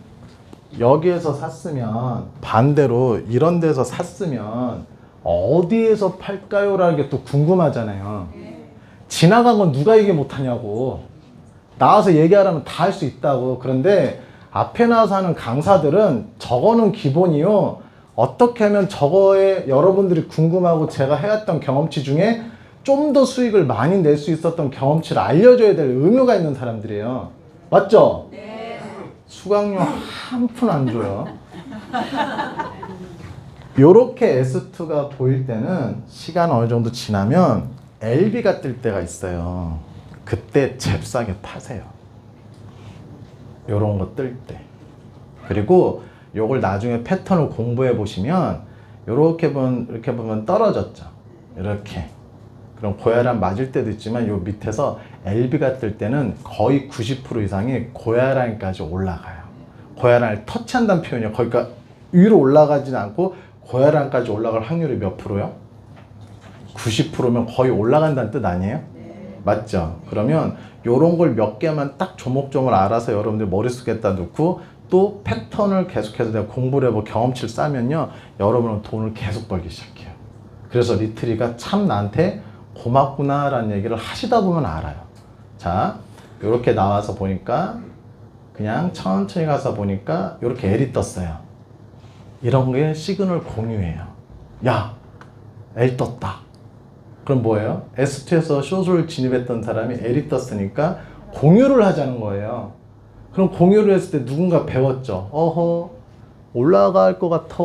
여기에서 샀으면 반대로 이런 데서 샀으면 어디에서 팔까요? 라는 게 또 궁금하잖아요. 지나간 건 누가 얘기 못하냐고. 나와서 얘기하라면 다 할 수 있다고. 그런데 앞에 나와서 하는 강사들은 저거는 기본이요. 어떻게 하면 저거에 여러분들이 궁금하고 제가 해왔던 경험치 중에 좀 더 수익을 많이 낼 수 있었던 경험치를 알려줘야 될 의무가 있는 사람들이에요. 맞죠? 네. 수강료 한 푼 안 줘요. 요렇게 S2가 보일 때는 시간 어느 정도 지나면 LB가 뜰 때가 있어요. 그때 잽싸게 파세요. 요런 거 뜰 때. 그리고 요걸 나중에 패턴을 공부해 보시면 이렇게 보면 떨어졌죠. 이렇게. 그럼 고야란 맞을 때도 있지만 요 밑에서 LB가 뜰 때는 거의 90% 이상이 고야란까지 올라가요. 고야란을 터치한다는 표현이에요. 거기가 위로 올라가진 않고 고야란까지 올라갈 확률이 몇 프로요? 90%면 거의 올라간다는 뜻 아니에요? 맞죠? 그러면 요런 걸 몇 개만 딱 조목조목 알아서 여러분들 머릿속에다 넣고 또 패턴을 계속해서 내가 공부를 해보고 경험치를 쌓으면요, 여러분은 돈을 계속 벌기 시작해요. 그래서 리트리가 참 나한테 고맙구나 라는 얘기를 하시다 보면 알아요. 자, 요렇게 나와서 보니까 그냥 천천히 가서 보니까 요렇게 L이 떴어요. 이런 게 시그널 공유예요. 야, L 떴다. 그럼 뭐예요? S2에서 숏을 진입했던 사람이 L이 떴으니까 공유를 하자는 거예요. 그럼 공유를 했을 때 누군가 배웠죠. 어허, 올라갈 것 같아.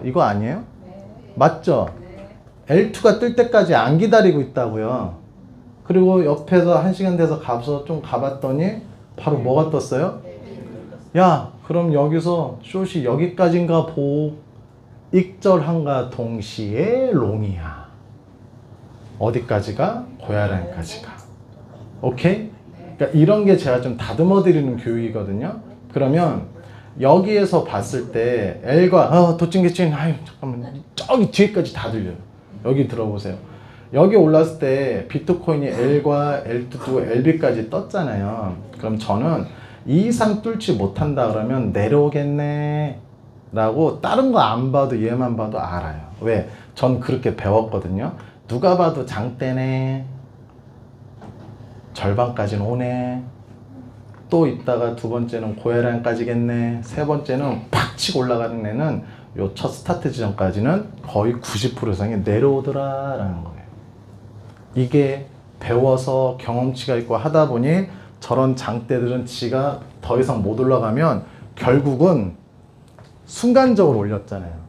이거 아니에요? 네. 맞죠? 네. L2가 뜰 때까지 안 기다리고 있다고요. 그리고 옆에서 1시간 돼서 가서 좀 가봤더니 바로 뭐가 떴어요? 야, 그럼 여기서 숏이 여기까지인가 보. 익절한가 동시에 롱이야. 어디까지가? 고야란까지가. 오케이? 그러니까 이런 게 제가 좀 다듬어 드리는 교육이거든요. 그러면 여기에서 봤을 때 L과 도찐개찐 아유 잠깐만 저기 뒤에까지 다 들려요. 여기 들어보세요. 여기 올랐을 때 비트코인이 L과 L2, LB까지 떴잖아요. 그럼 저는 이 이상 뚫지 못한다 그러면 내려오겠네 라고 다른 거 안 봐도 얘만 봐도 알아요. 왜? 전 그렇게 배웠거든요. 누가 봐도 장대네, 절반까지는 오네, 또 있다가 두 번째는 고야란까지겠네, 세 번째는 팍 치고 올라가는 애는 요 첫 스타트 지점까지는 거의 90% 이상이 내려오더라 라는 거예요. 이게 배워서 경험치가 있고 하다 보니 저런 장대들은 지가 더 이상 못 올라가면 결국은 순간적으로 올렸잖아요.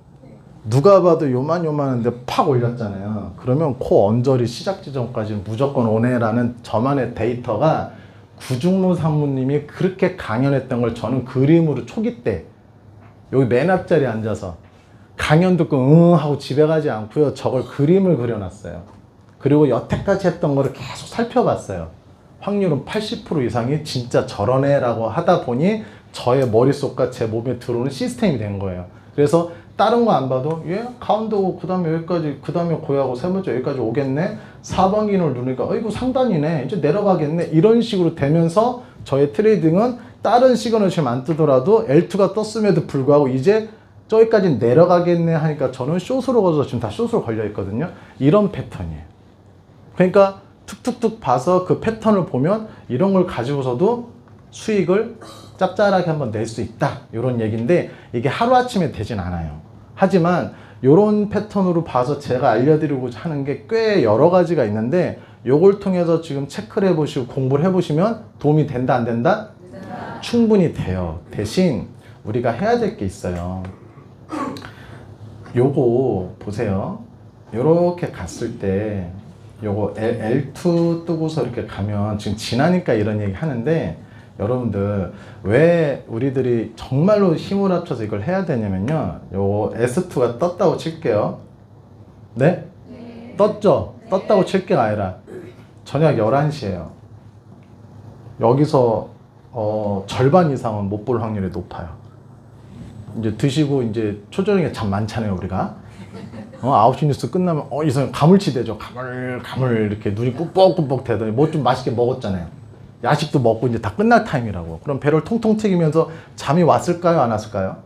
누가 봐도 요만한데 팍 올렸잖아요. 그러면 코 언저리 시작 지점까지 무조건 오네라는 저만의 데이터가 구중무 상무님이 그렇게 강연했던 걸 저는 그림으로 초기 때 여기 맨 앞자리에 앉아서 강연 듣고 응 하고 집에 가지 않고요. 저걸 그림을 그려놨어요. 그리고 여태까지 했던 거를 계속 살펴봤어요. 확률은 80% 이상이 진짜 저러네 라고 하다 보니 저의 머릿속과 제 몸에 들어오는 시스템이 된 거예요. 그래서 다른 거 안 봐도 가운데 오고 그 다음에 여기까지, 그 다음에 고야고 세 번째 여기까지 오겠네, 4번 기능을 누르니까 이거 상단이네, 이제 내려가겠네, 이런 식으로 되면서 저의 트레이딩은 다른 시그널 지금 안 뜨더라도 L2가 떴음에도 불구하고 이제 저기까지 내려가겠네 하니까 저는 숏으로 걸어서 지금 다 숏으로 걸려 있거든요. 이런 패턴이에요. 그러니까 툭툭툭 봐서 그 패턴을 보면 이런 걸 가지고서도 수익을 짭짤하게 한번 낼 수 있다, 이런 얘기인데 이게 하루아침에 되진 않아요. 하지만 이런 패턴으로 봐서 제가 알려드리고자 하는 게 꽤 여러 가지가 있는데 요걸 통해서 지금 체크를 해보시고 공부를 해보시면 도움이 된다 안 된다? 충분히 돼요. 대신 우리가 해야 될 게 있어요. 요거 보세요. 요렇게 갔을 때 요거 L2 뜨고서 이렇게 가면 지금 지나니까 이런 얘기 하는데 여러분들 왜 우리들이 정말로 힘을 합쳐서 이걸 해야 되냐면요. 요 S2가 떴다고 칠게요. 네? 네. 떴죠? 네. 떴다고 칠 게 아니라 저녁 11시에요. 여기서 절반 이상은 못 볼 확률이 높아요. 이제 드시고 이제 초저녁에 잠 많잖아요, 우리가. 9시 뉴스 끝나면 이상 가물치대죠. 가물 이렇게 눈이 꾹뻑꾹뻑 대더니 뭐 좀 맛있게 먹었잖아요. 야식도 먹고 이제 다 끝날 타임이라고. 그럼 배를 통통 튀기면서 잠이 왔을까요? 안 왔을까요?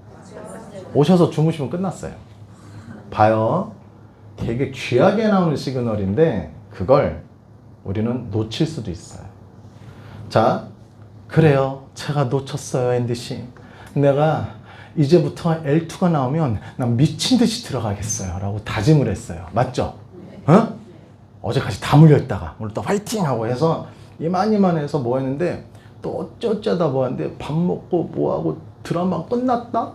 오셔서 주무시면 끝났어요. 봐요. 되게 귀하게 나오는 시그널인데 그걸 우리는 놓칠 수도 있어요. 자, 그래요. 제가 놓쳤어요, 앤디 씨. 내가 이제부터 L2가 나오면 난 미친 듯이 들어가겠어요 라고 다짐을 했어요. 맞죠? 어? 어제까지 다 물려있다가 오늘 또 화이팅 하고 해서 이만해서 뭐 했는데 또 어쩌다 뭐 하는데 밥 먹고 뭐 하고 드라마 끝났다?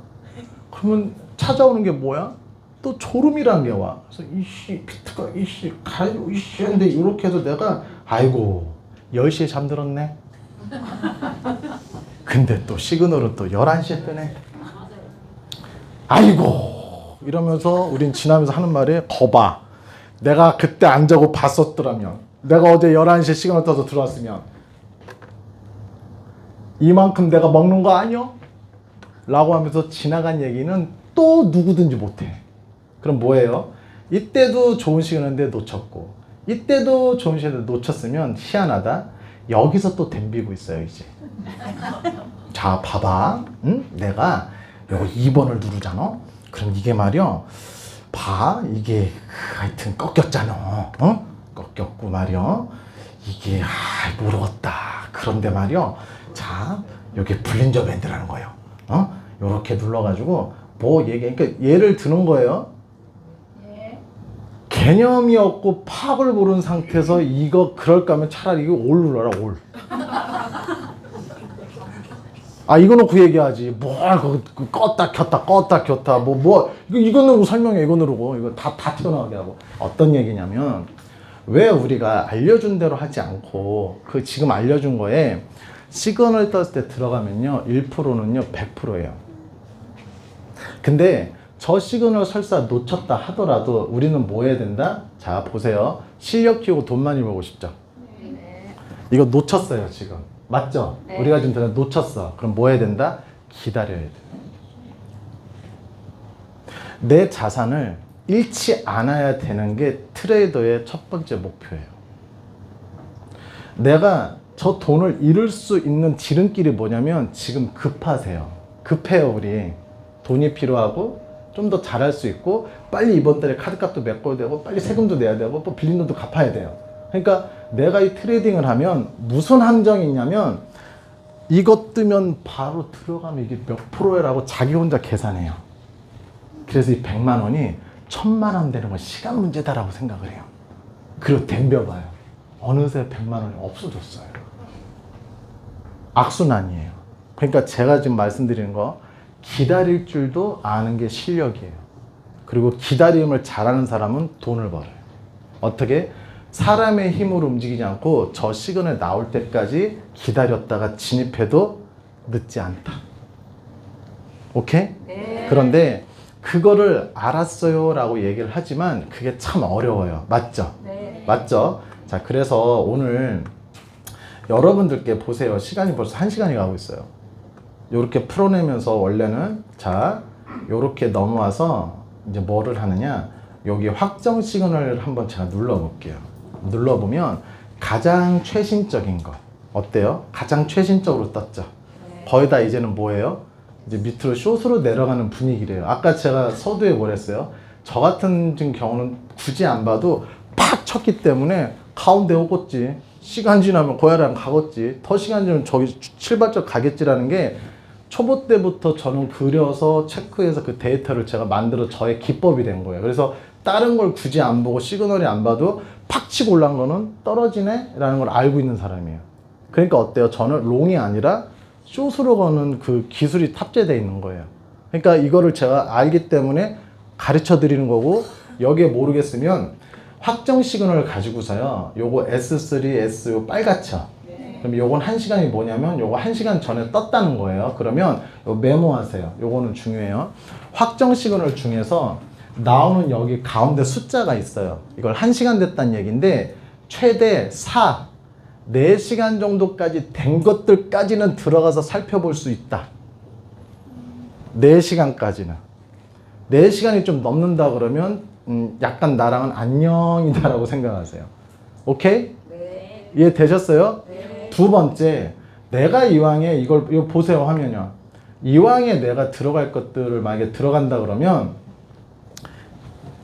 그러면 찾아오는 게 뭐야? 또 졸음이란 게 와. 그래서 이씨 비트가 이씨 가요 이씨 근데 이렇게 해서 내가 아이고 10시에 잠들었네. 근데 또 시그널은 또 11시에 뜨네. 아이고 이러면서 우린 지나면서 하는 말이 거봐. 내가 그때 안 자고 봤었더라면 내가 어제 11시에 시그널 떠서 들어왔으면 이만큼 내가 먹는 거 아니야? 라고 하면서 지나간 얘기는 또 누구든지 못해. 그럼 뭐예요? 이때도 좋은 시간인데 놓쳤고 이때도 좋은 시간인데 놓쳤으면 희한하다. 여기서 또 덤비고 있어요 이제. 자 봐봐. 응? 내가 요거 2번을 누르잖아. 그럼 이게 말이야. 봐 이게 하여튼 꺾였잖아. 어? 꺾였고 말이야. 이게 모르겠다. 그런데 말이야. 자 여기 블린저 밴드라는 거예요. 요렇게 눌러가지고 뭐 그러니까 예를 드는 거예요. 개념이 없고 파악을 모르는 상태에서 이거 그럴까 하면 차라리 이거 올 눌러라 올. 이거 놓고 얘기하지. 뭘 껐다 켰다 이거 누르고 설명해. 이거 누르고 이거 다 튀어나오게 하고. 어떤 얘기냐면 왜 우리가 알려준 대로 하지 않고 그 지금 알려준 거에 시그널 떴을 때 들어가면요 1%는요 100%예요. 근데 저 시그널 설사 놓쳤다 하더라도 우리는 뭐 해야 된다? 자 보세요. 실력 키우고 돈 많이 벌고 싶죠? 네. 이거 놓쳤어요 지금. 맞죠? 네. 우리가 지금 놓쳤어. 그럼 뭐 해야 된다? 기다려야 돼. 내 자산을 잃지 않아야 되는 게 트레이더의 첫 번째 목표예요. 내가 저 돈을 잃을 수 있는 지름길이 뭐냐면 지금 급하세요. 급해요 우리. 돈이 필요하고 좀 더 잘할 수 있고 빨리 이번 달에 카드값도 메꿔야 되고 빨리 세금도 내야 되고 또 빌린 돈도 갚아야 돼요. 그러니까 내가 이 트레이딩을 하면 무슨 함정이 있냐면 이것 뜨면 바로 들어가면 이게 몇 프로라고 자기 혼자 계산해요. 그래서 이 100만 원이 1000만 원 되는 건 시간 문제다라고 생각을 해요. 그리고 덤벼봐요. 어느새 100만 원이 없어졌어요. 악순환이에요. 그러니까 제가 지금 말씀드리는 거 기다릴 줄도 아는 게 실력이에요. 그리고 기다림을 잘하는 사람은 돈을 벌어요. 어떻게? 사람의 힘으로 움직이지 않고 저 시그널 나올 때까지 기다렸다가 진입해도 늦지 않다. 오케이? 네. 그런데 그거를 알았어요 라고 얘기를 하지만 그게 참 어려워요. 맞죠? 네. 맞죠? 자, 그래서 오늘 여러분들께 보세요. 시간이 벌써 1시간이 가고 있어요. 요렇게 풀어내면서 원래는 자 요렇게 넘어와서 이제 뭐를 하느냐, 여기 확정 시그널을 한번 제가 눌러볼게요. 눌러보면 가장 최신적인 거 어때요? 가장 최신적으로 떴죠. 네. 거의 다 이제는 뭐예요? 이제 밑으로 숏으로 내려가는 분위기래요. 아까 제가 서두에 뭐랬어요? 저 같은 경우는 굳이 안 봐도 팍 쳤기 때문에 가운데 오겠지. 시간 지나면 고야랑 가겠지. 더 시간 지나면 저기 7발짝 가겠지라는 게 초보 때부터 저는 그려서 체크해서 그 데이터를 제가 만들어 저의 기법이 된 거예요. 그래서 다른 걸 굳이 안 보고 시그널이 안 봐도 팍 치고 올라간 거는 떨어지네 라는 걸 알고 있는 사람이에요. 그러니까 어때요? 저는 롱이 아니라 숏으로 거는 그 기술이 탑재되어 있는 거예요. 그러니까 이거를 제가 알기 때문에 가르쳐 드리는 거고, 여기에 모르겠으면 확정 시그널을 가지고서요, 요거 S3, S 요 빨갛죠? 그럼 요건 1시간이 뭐냐면 요거 1시간 전에 떴다는 거예요. 그러면 요 메모하세요. 요거는 중요해요. 확정 시그널 중에서 나오는 여기 가운데 숫자가 있어요. 이걸 1시간 됐다는 얘기인데 최대 4시간 정도까지 된 것들까지는 들어가서 살펴볼 수 있다. 4시간까지는. 4시간이 좀 넘는다 그러면 약간 나랑은 안녕이다라고 생각하세요. 오케이? 네. 이해되셨어요? 네. 두 번째, 내가 이왕에 이거 보세요 하면요. 이왕에 내가 들어갈 것들을 만약에 들어간다 그러면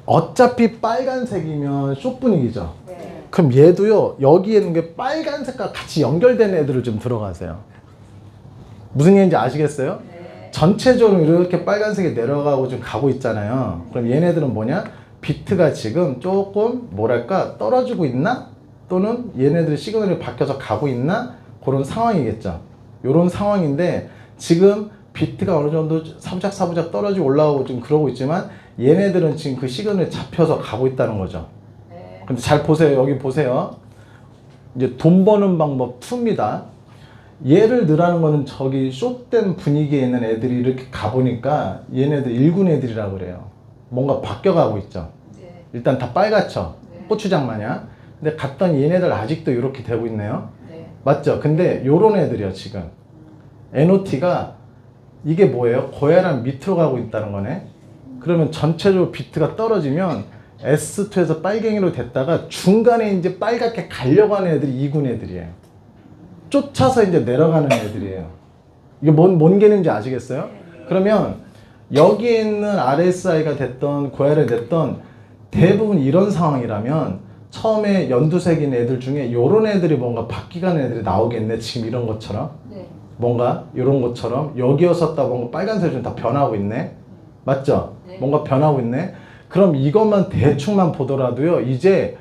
어차피 빨간색이면 쇼 분위기죠. 네. 그럼 얘도요, 여기에 있는 게 빨간색과 같이 연결된 애들을 좀 들어가세요. 무슨 얘기인지 아시겠어요? 네. 전체적으로 이렇게 빨간색이 내려가고 좀 가고 있잖아요. 그럼 얘네들은 뭐냐? 비트가 지금 조금 뭐랄까 떨어지고 있나? 또는 얘네들의 시그널이 바뀌어서 가고 있나? 그런 상황이겠죠. 이런 상황인데 지금 비트가 어느 정도 사부작 떨어지고 올라오고 좀 그러고 있지만 얘네들은 지금 그 시그널에 잡혀서 가고 있다는 거죠. 네. 근데 잘 보세요. 여기 보세요. 이제 돈 버는 방법 2입니다. 얘를 넣으라는 거는 저기 숏된 분위기에 있는 애들이 이렇게 가보니까 얘네들 1군 애들이라고 그래요. 뭔가 바뀌어가고 있죠. 네. 일단 다 빨갛죠. 네. 고추장 마냥. 근데 갔더니 얘네들 아직도 이렇게 되고 있네요. 네. 맞죠? 근데 요런 애들이요 지금. NOT가 이게 뭐예요? 고야랑 밑으로 가고 있다는 거네. 그러면 전체적으로 비트가 떨어지면 S2에서 빨갱이로 됐다가 중간에 이제 빨갛게 가려고 하는 애들이 2군 애들이에요. 쫓아서 이제 내려가는 애들이에요. 이게 뭔 개념인지 아시겠어요? 그러면 여기에 있는 RSI가 됐던 고야를 됐던 대부분 이런 상황이라면 처음에 연두색인 애들 중에 요런 애들이 뭔가 바뀌가는 애들이 나오겠네. 지금 이런 것처럼. 네. 뭔가 이런 것처럼 여기였었다 뭔가 빨간색이 좀 다 변하고 있네. 맞죠? 네. 뭔가 변하고 있네. 그럼 이것만 대충만 보더라도요. 이제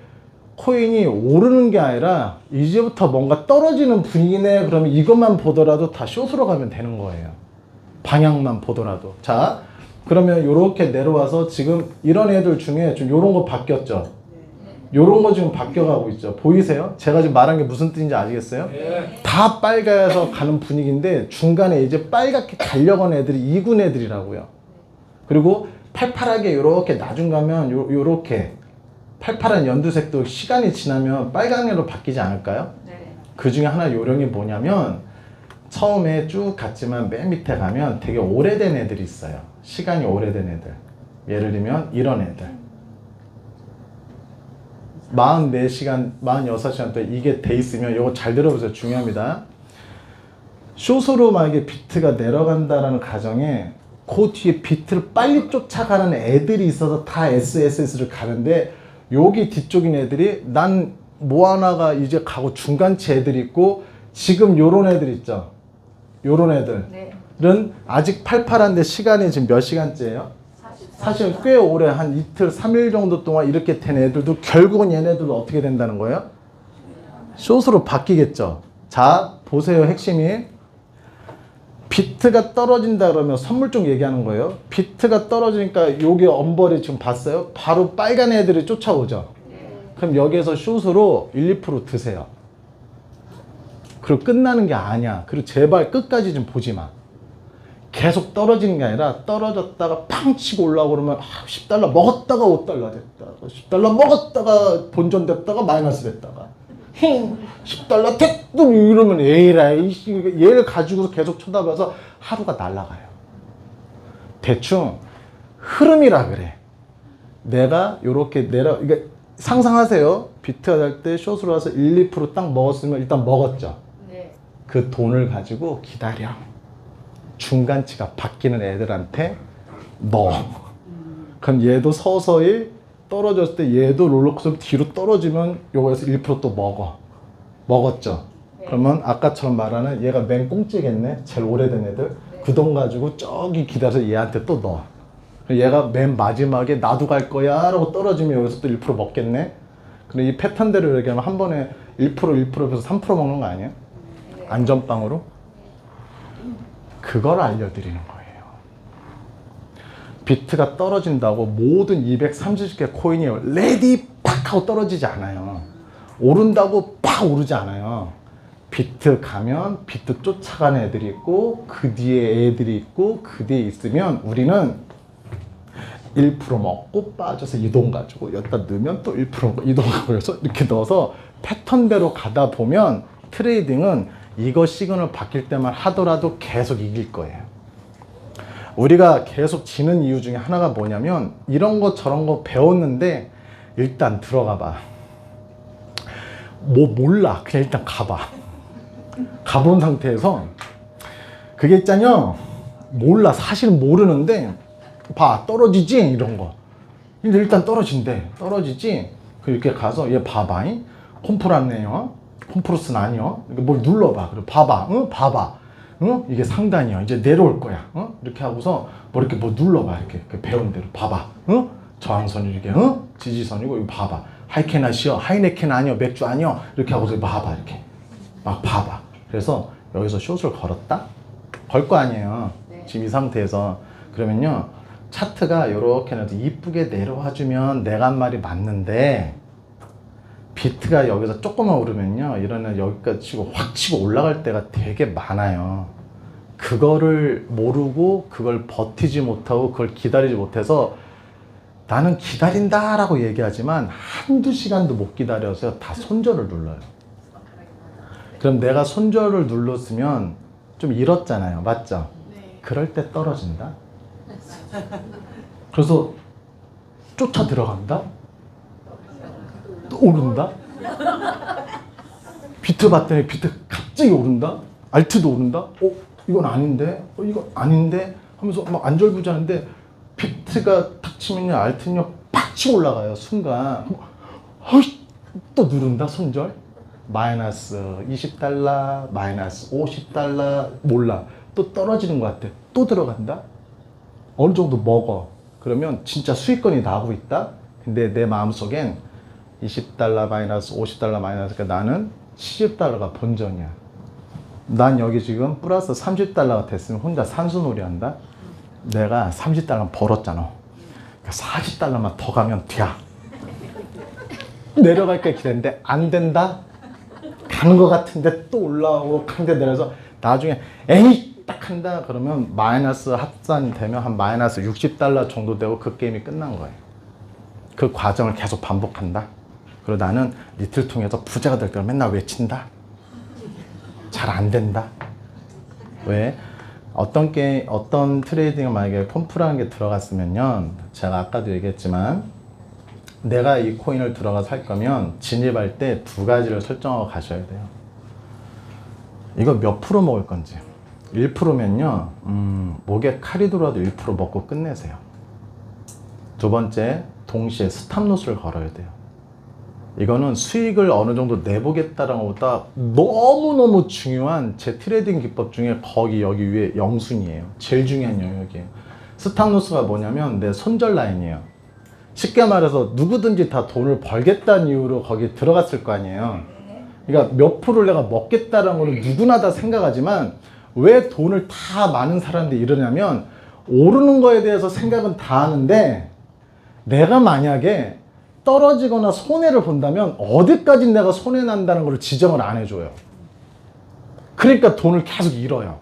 코인이 오르는 게 아니라 이제부터 뭔가 떨어지는 분위기네. 그러면 이것만 보더라도 다 숏으로 가면 되는 거예요. 방향만 보더라도. 자, 그러면 이렇게 내려와서 지금 이런 애들 중에 좀 이런 거 바뀌었죠. 요런 거 지금 바뀌어가고 있죠. 보이세요? 제가 지금 말한 게 무슨 뜻인지 아시겠어요? 예. 다 빨가서 가는 분위기인데 중간에 이제 빨갛게 가려고 하는 애들이 2군 애들이라고요. 그리고 팔팔하게 요렇게 나중 가면 요렇게 팔팔한 연두색도 시간이 지나면 빨강으로 바뀌지 않을까요? 네. 그 중에 하나 요령이 뭐냐면 처음에 쭉 갔지만 맨 밑에 가면 되게 오래된 애들이 있어요. 시간이 오래된 애들. 예를 들면 이런 애들. 44시간, 46시간 동안 이게 돼 있으면 이거 잘 들어보세요. 중요합니다. 숏으로 만약에 비트가 내려간다라는 가정에 그 뒤에 비트를 빨리 쫓아가는 애들이 있어서 다 SSS를 가는데 여기 뒤쪽인 애들이 난 뭐 하나가 이제 가고 중간치 애들이 있고 지금 요런 애들 있죠. 요런 애들은 네. 아직 팔팔한데 시간이 지금 몇 시간째예요? 사실 꽤 오래 한 이틀, 3일 정도 동안 이렇게 된 애들도 결국은 얘네들도 어떻게 된다는 거예요? 숏으로 바뀌겠죠. 자, 보세요. 핵심이 비트가 떨어진다 그러면 선물 쪽 얘기하는 거예요. 비트가 떨어지니까 요게 엄벌이 지금 봤어요? 바로 빨간 애들이 쫓아오죠. 그럼 여기에서 숏으로 1, 2% 드세요. 그리고 끝나는 게 아니야. 그리고 제발 끝까지 좀 보지 마. 계속 떨어지는 게 아니라 떨어졌다가 팡 치고 올라오고 그러면 10달러 먹었다가 5달러 됐다가 10달러 먹었다가 본전됐다가 마이너스 됐다가 10달러 됐또 이러면 에이라이 얘를 가지고 계속 쳐다봐서 하루가 날아가요. 대충 흐름이라 그래. 내가 요렇게 그러니까 상상하세요. 비트가 될 때 숏으로 와서 1, 2%딱 먹었으면 일단 먹었죠. 네. 그 돈을 가지고 기다려. 중간치가 바뀌는 애들한테 넣어. 그럼 얘도 서서히 떨어졌을 때 얘도 롤러코스터 뒤로 떨어지면 요거에서 1% 또 먹었죠. 네. 그러면 아까처럼 말하는 얘가 맨 꽁찌겠네. 제일 오래된 애들. 네. 그 돈 가지고 저기 기다려서 얘한테 또 넣어. 얘가 맨 마지막에 나도 갈 거야 라고 떨어지면 여기서 또 1% 먹겠네. 근데 이 패턴대로 얘기하면 한 번에 1%에서 3% 먹는 거 아니에요? 네. 안전빵으로? 그걸 알려드리는 거예요. 비트가 떨어진다고 모든 230개 코인이 레디 팍 하고 떨어지지 않아요. 오른다고 팍 오르지 않아요. 비트 가면 비트 쫓아가는 애들이 있고 그 뒤에 애들이 있고 그 뒤에 있으면 우리는 1% 먹고 빠져서 이 돈 가지고 여기다 넣으면 또 1% 먹고 이 돈 가지고 해서 이렇게 넣어서 패턴대로 가다 보면 트레이딩은 이거 시그널 바뀔 때만 하더라도 계속 이길 거예요. 우리가 계속 지는 이유 중에 하나가 뭐냐면 이런 거 저런 거 배웠는데 일단 들어가 봐. 뭐 몰라. 그냥 일단 가봐. 가본 상태에서 그게 있잖여. 몰라. 사실은 모르는데 봐. 떨어지지? 이런 거. 근데 일단 떨어진대. 떨어지지? 그렇게 가서 얘 봐봐. 콤프라네요. 콤프로스는 아니요. 뭘 눌러봐. 그리고 봐봐. 응? 봐봐. 응? 이게 상단이야. 이제 내려올 거야. 응? 이렇게 하고서 뭐 이렇게 뭐 눌러봐. 이렇게 배운 대로 봐봐. 응? 저항선이 이렇게 응? 지지선이고 이거 봐봐. 하이켄 아시오. 하이네켄 아니요. 맥주 아니요. 이렇게 하고서 봐봐. 이렇게 막 봐봐. 그래서 여기서 숏을 걸었다. 걸 거 아니에요. 네. 지금 이 상태에서 그러면요 차트가 이렇게 해서 이쁘게 내려와 주면 내가 한 말이 맞는데 비트가 여기서 조금만 오르면요 이러면 여기까지 치고 확 치고 올라갈 때가 되게 많아요. 그거를 모르고 그걸 버티지 못하고 그걸 기다리지 못해서 나는 기다린다 라고 얘기하지만 한두 시간도 못 기다려서 다 손절을 눌러요. 그럼 내가 손절을 눌렀으면 좀 잃었잖아요. 맞죠? 네. 그럴 때 떨어진다. 그래서 쫓아 들어간다. 또 오른다. 비트 봤더니 비트 갑자기 오른다. 알트도 오른다. 이건 아닌데. 이건 아닌데 하면서 막 안절부절한데 비트가 탁 치면요 알트는요 팍 치고 올라가요. 순간 또 누른다. 손절. 마이너스 20달러, 마이너스 50달러, 몰라. 또 떨어지는 것 같아. 또 들어간다? 어느 정도 먹어. 그러면 진짜 수익권이 나오고 있다? 근데 내 마음속엔 20달러 마이너스 50달러 마이너스, 그러니까 나는 70달러가 본전이야. 난 여기 지금 플러스 30달러가 됐으면 혼자 산수놀이 한다? 내가 30달러 벌었잖아. 그러니까 40달러만 더 가면 돼야. 내려갈까 기대는데 안 된다? 가는 것 같은데 또 올라오고 한데 내려서 나중에 에이 딱 한다 그러면 마이너스 합산이 되면 한 마이너스 60달러 정도 되고 그 게임이 끝난 거예요. 그 과정을 계속 반복한다. 그리고 나는 리틀 통해서 부자가 될 걸 맨날 외친다. 잘 안 된다. 왜? 어떤 트레이딩을 만약에 펌프라는 게 들어갔으면요 제가 아까도 얘기했지만 내가 이 코인을 들어가서 할 거면 진입할 때 두 가지를 설정하고 가셔야 돼요. 이거 몇 프로 먹을 건지. 1%면요 목에 칼이 들어와도 1% 먹고 끝내세요. 두 번째, 동시에 스탑로스를 걸어야 돼요. 이거는 수익을 어느 정도 내보겠다라는 것보다 너무너무 중요한 제 트레이딩 기법 중에 거기 여기 위에 영순이에요. 제일 중요한 영역이에요. 스탑로스가 뭐냐면 내 손절 라인이에요. 쉽게 말해서 누구든지 다 돈을 벌겠다는 이유로 거기 들어갔을 거 아니에요. 그러니까 몇 프로를 내가 먹겠다라는 거는 누구나 다 생각하지만 왜 돈을 다 많은 사람들이 이러냐면 오르는 거에 대해서 생각은 다 하는데 내가 만약에 떨어지거나 손해를 본다면 어디까지 내가 손해 난다는 걸 지정을 안 해줘요. 그러니까 돈을 계속 잃어요.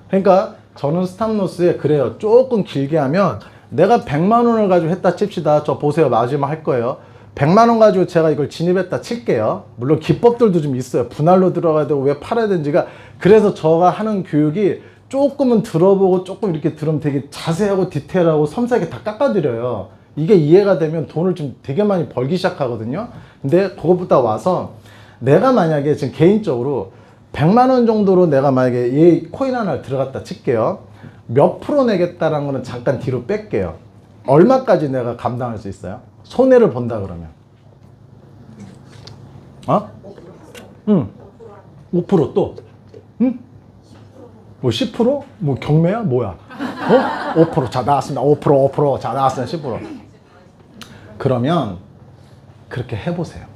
그러니까 저는 스탑로스에 그래요. 조금 길게 하면 내가 100만 원을 가지고 했다 칩시다. 저 보세요. 마지막 할 거예요. 100만 원 가지고 제가 이걸 진입했다 칠게요. 물론 기법들도 좀 있어요. 분할로 들어가야 되고 왜 팔아야 되는지가. 그래서 제가 하는 교육이 조금은 들어보고 조금 이렇게 들으면 되게 자세하고 디테일하고 섬세하게 다 깎아드려요. 이게 이해가 되면 돈을 좀 되게 많이 벌기 시작하거든요. 근데 그것보다 와서 내가 만약에 지금 개인적으로 100만 원 정도로 내가 만약에 이 코인 하나를 들어갔다 칠게요. 몇 프로 내겠다라는 거는 잠깐 뒤로 뺄게요. 얼마까지 내가 감당할 수 있어요? 손해를 본다 그러면. 5% 또? 뭐 10%? 뭐 경매야? 뭐야? 5%. 자, 나왔습니다. 5%. 자, 나왔어요. 10%. 그러면 그렇게 해보세요.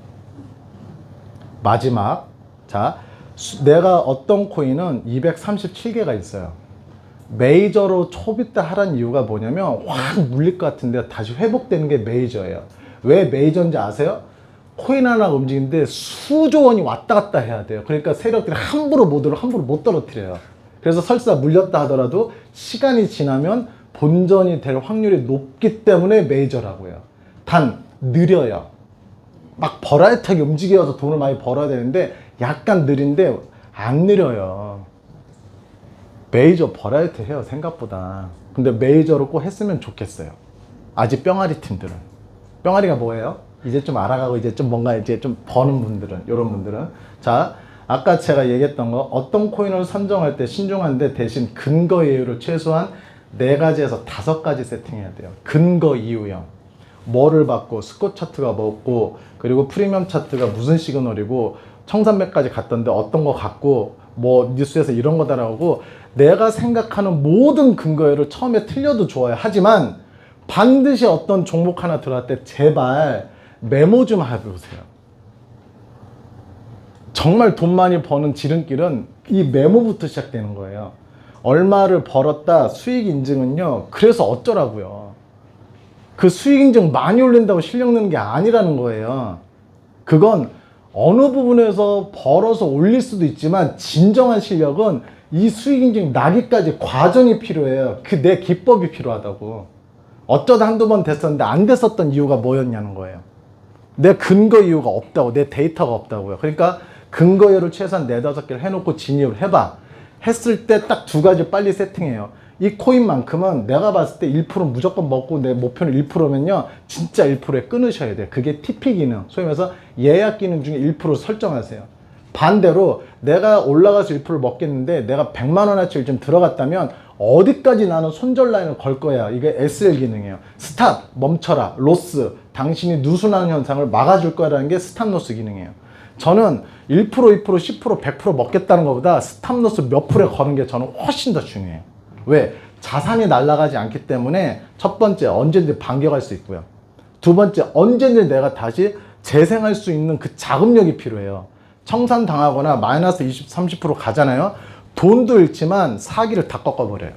마지막. 자, 내가 어떤 코인은 237개가 있어요. 메이저로 초비 때 하라는 이유가 뭐냐면 확 물릴 것 같은데 다시 회복되는 게 메이저예요. 왜 메이저인지 아세요? 코인 하나 움직이는데 수조 원이 왔다 갔다 해야 돼요. 그러니까 세력들이 함부로 못 떨어뜨려요. 그래서 설사 물렸다 하더라도 시간이 지나면 본전이 될 확률이 높기 때문에 메이저라고요. 단 느려요. 막 버라이트하게 움직여서 돈을 많이 벌어야 되는데 약간 느린데 안 느려요. 메이저 버라이트 해요 생각보다. 근데 메이저로 꼭 했으면 좋겠어요. 아직 뿅아리 팀들은. 뿅아리가 뭐예요? 이제 좀 알아가고 이제 좀 뭔가 이제 좀 버는 분들은, 이런 분들은. 자, 아까 제가 얘기했던 거, 어떤 코인을 선정할 때 신중한데 대신 근거 이유를 최소한 4가지에서 5가지 세팅해야 돼요. 근거 이유형. 뭐를 받고, 스코 차트가 뭐고, 그리고 프리미엄 차트가 무슨 시그널이고, 1300까지 갔던데 어떤 거 갖고, 뭐 뉴스에서 이런 거 달아오고, 내가 생각하는 모든 근거를 처음에 틀려도 좋아요. 하지만 반드시 어떤 종목 하나 들어갈 때 제발 메모 좀 해보세요. 정말 돈 많이 버는 지름길은 이 메모부터 시작되는 거예요. 얼마를 벌었다 수익 인증은요. 그래서 어쩌라고요. 그 수익 인증 많이 올린다고 실력 느는 게 아니라는 거예요. 그건 어느 부분에서 벌어서 올릴 수도 있지만 진정한 실력은 이 수익 인증 나기까지 과정이 필요해요. 그 내 기법이 필요하다고. 어쩌다 한두 번 됐었는데 안 됐었던 이유가 뭐였냐는 거예요. 내 근거 이유가 없다고, 내 데이터가 없다고요. 그러니까 근거 이유를 최소한 4-5개를 해놓고 진입을 해봐. 했을 때 딱 2가지 빨리 세팅해요. 이 코인만큼은 내가 봤을 때 1% 무조건 먹고 내 목표는 1%면요 진짜 1%에 끊으셔야 돼요. 그게 TP 기능, 소위 말해서 예약 기능 중에 1% 설정하세요. 반대로 내가 올라가서 1% 먹겠는데 내가 100만 원어치 좀 들어갔다면 어디까지 나는 손절 라인을 걸 거야. 이게 SL 기능이에요. 스탑, 멈춰라, 로스, 당신이 누순하는 현상을 막아줄 거라는 게 스탑 로스 기능이에요. 저는 1%, 2%, 10%, 100% 먹겠다는 것보다 스탑 로스 몇 프로에 거는 게 저는 훨씬 더 중요해요. 왜? 자산이 날아가지 않기 때문에 첫 번째, 언제든지 반격할 수 있고요. 두 번째, 언제든지 내가 다시 재생할 수 있는 그 자금력이 필요해요. 청산당하거나 마이너스 20, 30% 가잖아요. 돈도 잃지만 사기를 다 꺾어버려요.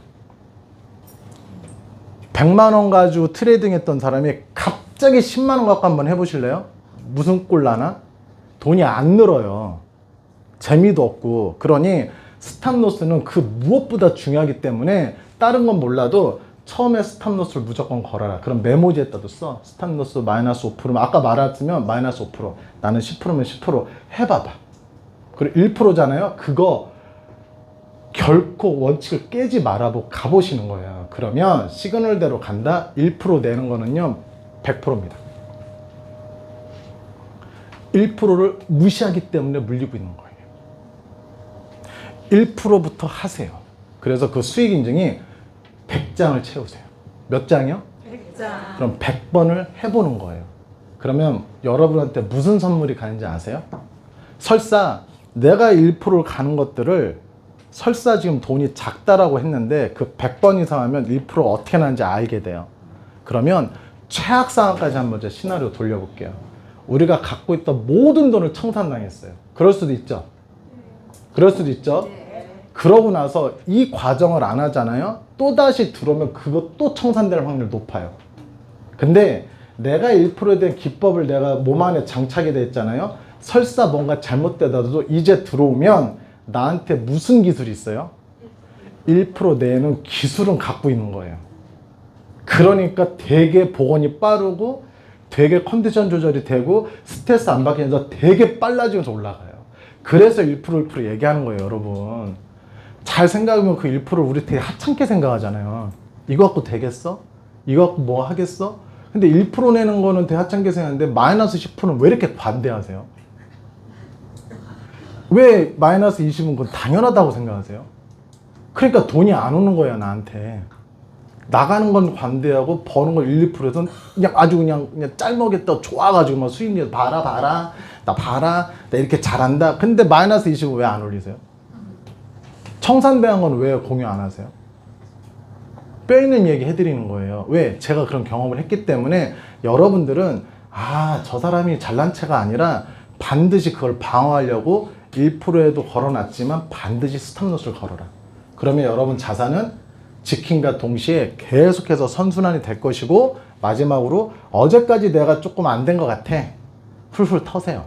100만 원 가지고 트레이딩 했던 사람이 갑자기 10만 원 갖고 한번 해보실래요? 무슨 꼴 나나? 돈이 안 늘어요. 재미도 없고. 그러니 스탑로스는 그 무엇보다 중요하기 때문에 다른 건 몰라도 처음에 스탑로스를 무조건 걸어라. 그럼 메모지에다도 써. 스탑로스 마이너스 5%면 아까 말했으면 마이너스 5%. 나는 10%면 10% 해봐봐. 그리고 1%잖아요. 그거 결코 원칙을 깨지 말아보고 가보시는 거예요. 그러면 시그널대로 간다. 1% 내는 거는요 100%입니다. 1%를 무시하기 때문에 물리고 있는 거예요. 1%부터 하세요. 그래서 그 수익 인증이 100장을 채우세요. 몇 장이요? 100장. 그럼 100번을 해보는 거예요. 그러면 여러분한테 무슨 선물이 가는지 아세요? 설사 내가 1%를 가는 것들을 설사 지금 돈이 작다라고 했는데 그 100번 이상 하면 1% 어떻게 나는지 알게 돼요. 그러면 최악 상황까지 한번 제 시나리오 돌려볼게요. 우리가 갖고 있던 모든 돈을 청산당했어요. 그럴 수도 있죠. 그럴 수도 있죠. 그러고 나서 이 과정을 안 하잖아요. 또다시 들어오면 그것 청산될 확률이 높아요. 근데 내가 1%에 대한 기법을 내가 몸 안에 장착이 돼 있잖아요. 설사 뭔가 잘못되더라도 이제 들어오면 나한테 무슨 기술이 있어요? 1% 내는 기술은 갖고 있는 거예요. 그러니까 되게 복원이 빠르고 되게 컨디션 조절이 되고 스트레스 안 받으면서 되게 빨라지면서 올라가요. 그래서 1% 얘기하는 거예요, 여러분. 잘 생각하면 그 1%를 우리 되게 하찮게 생각하잖아요. 이거 갖고 되겠어? 이거 갖고 뭐 하겠어? 근데 1% 내는 거는 되게 하찮게 생각하는데 마이너스 10%는 왜 이렇게 관대하세요? 왜 마이너스 20은 그건 당연하다고 생각하세요? 그러니까 돈이 안 오는 거야, 나한테. 나가는 건 관대하고 버는 건 1, 2%에서는 그냥 아주 그냥 짤먹겠다 좋아가지고 막 수익률 봐라 나 이렇게 잘한다. 근데 마이너스 20은 왜 안 올리세요? 청산대한 건 왜 공유 안 하세요? 뼈 있는 얘기 해드리는 거예요. 왜? 제가 그런 경험을 했기 때문에 여러분들은 저 사람이 잘난 체가 아니라 반드시 그걸 방어하려고 1%에도 걸어놨지만 반드시 스탑로스를 걸어라. 그러면 여러분 자산은 지킴과 동시에 계속해서 선순환이 될 것이고 마지막으로 어제까지 내가 조금 안 된 것 같아. 훌훌 터세요.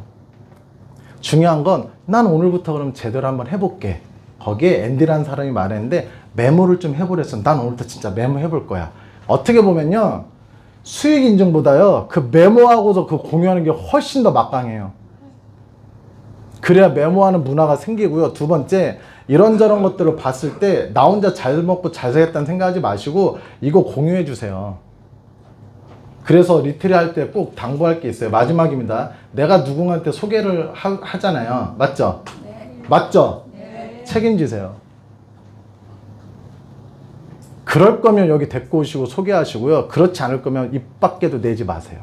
중요한 건 난 오늘부터 그럼 제대로 한번 해볼게. 거기에 앤디라는 사람이 말했는데 메모를 좀 해보랬어. 난 오늘부터 진짜 메모 해볼 거야. 어떻게 보면요. 수익 인증보다요. 그 메모하고서 그 공유하는 게 훨씬 더 막강해요. 그래야 메모하는 문화가 생기고요. 두 번째, 이런저런 것들을 봤을 때 나 혼자 잘 먹고 잘 살겠다는 생각하지 마시고 이거 공유해 주세요. 그래서 리트리 할 때 꼭 당부할 게 있어요. 마지막입니다. 내가 누군가한테 소개를 하잖아요. 맞죠? 네. 맞죠? 네. 책임지세요. 그럴 거면 여기 데리고 오시고 소개하시고요. 그렇지 않을 거면 입 밖에도 내지 마세요.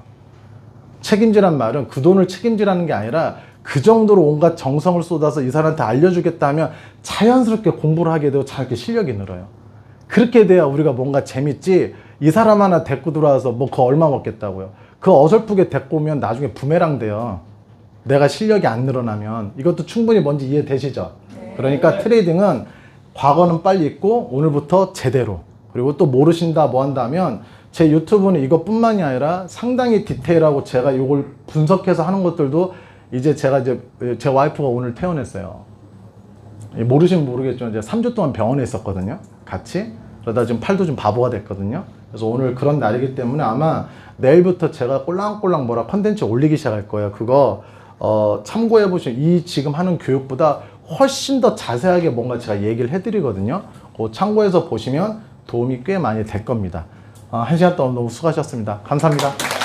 책임지란 말은 그 돈을 책임지라는 게 아니라 그 정도로 온갖 정성을 쏟아서 이 사람한테 알려주겠다 하면 자연스럽게 공부를 하게 되고 자기 실력이 늘어요. 그렇게 돼야 우리가 뭔가 재밌지, 이 사람 하나 데리고 들어와서 뭐 그거 얼마 먹겠다고요. 그 어설프게 데리고 오면 나중에 부메랑 돼요. 내가 실력이 안 늘어나면. 이것도 충분히 뭔지 이해되시죠? 네. 그러니까 트레이딩은 과거는 빨리 있고 오늘부터 제대로, 그리고 또 모르신다 뭐 한다면 제 유튜브는 이것뿐만이 아니라 상당히 디테일하고 제가 이걸 분석해서 하는 것들도 이제 제가 제 와이프가 오늘 퇴원했어요. 모르시면 모르겠지만 제가 3주 동안 병원에 있었거든요. 같이. 그러다 지금 팔도 좀 바보가 됐거든요. 그래서 오늘 그런 날이기 때문에 아마 내일부터 제가 꼴랑꼴랑 뭐라 컨텐츠 올리기 시작할 거예요. 그거 참고해 보시면 이 지금 하는 교육보다 훨씬 더 자세하게 뭔가 제가 얘기를 해드리거든요. 그거 참고해서 보시면 도움이 꽤 많이 될 겁니다. 1시간 동안 너무 수고하셨습니다. 감사합니다.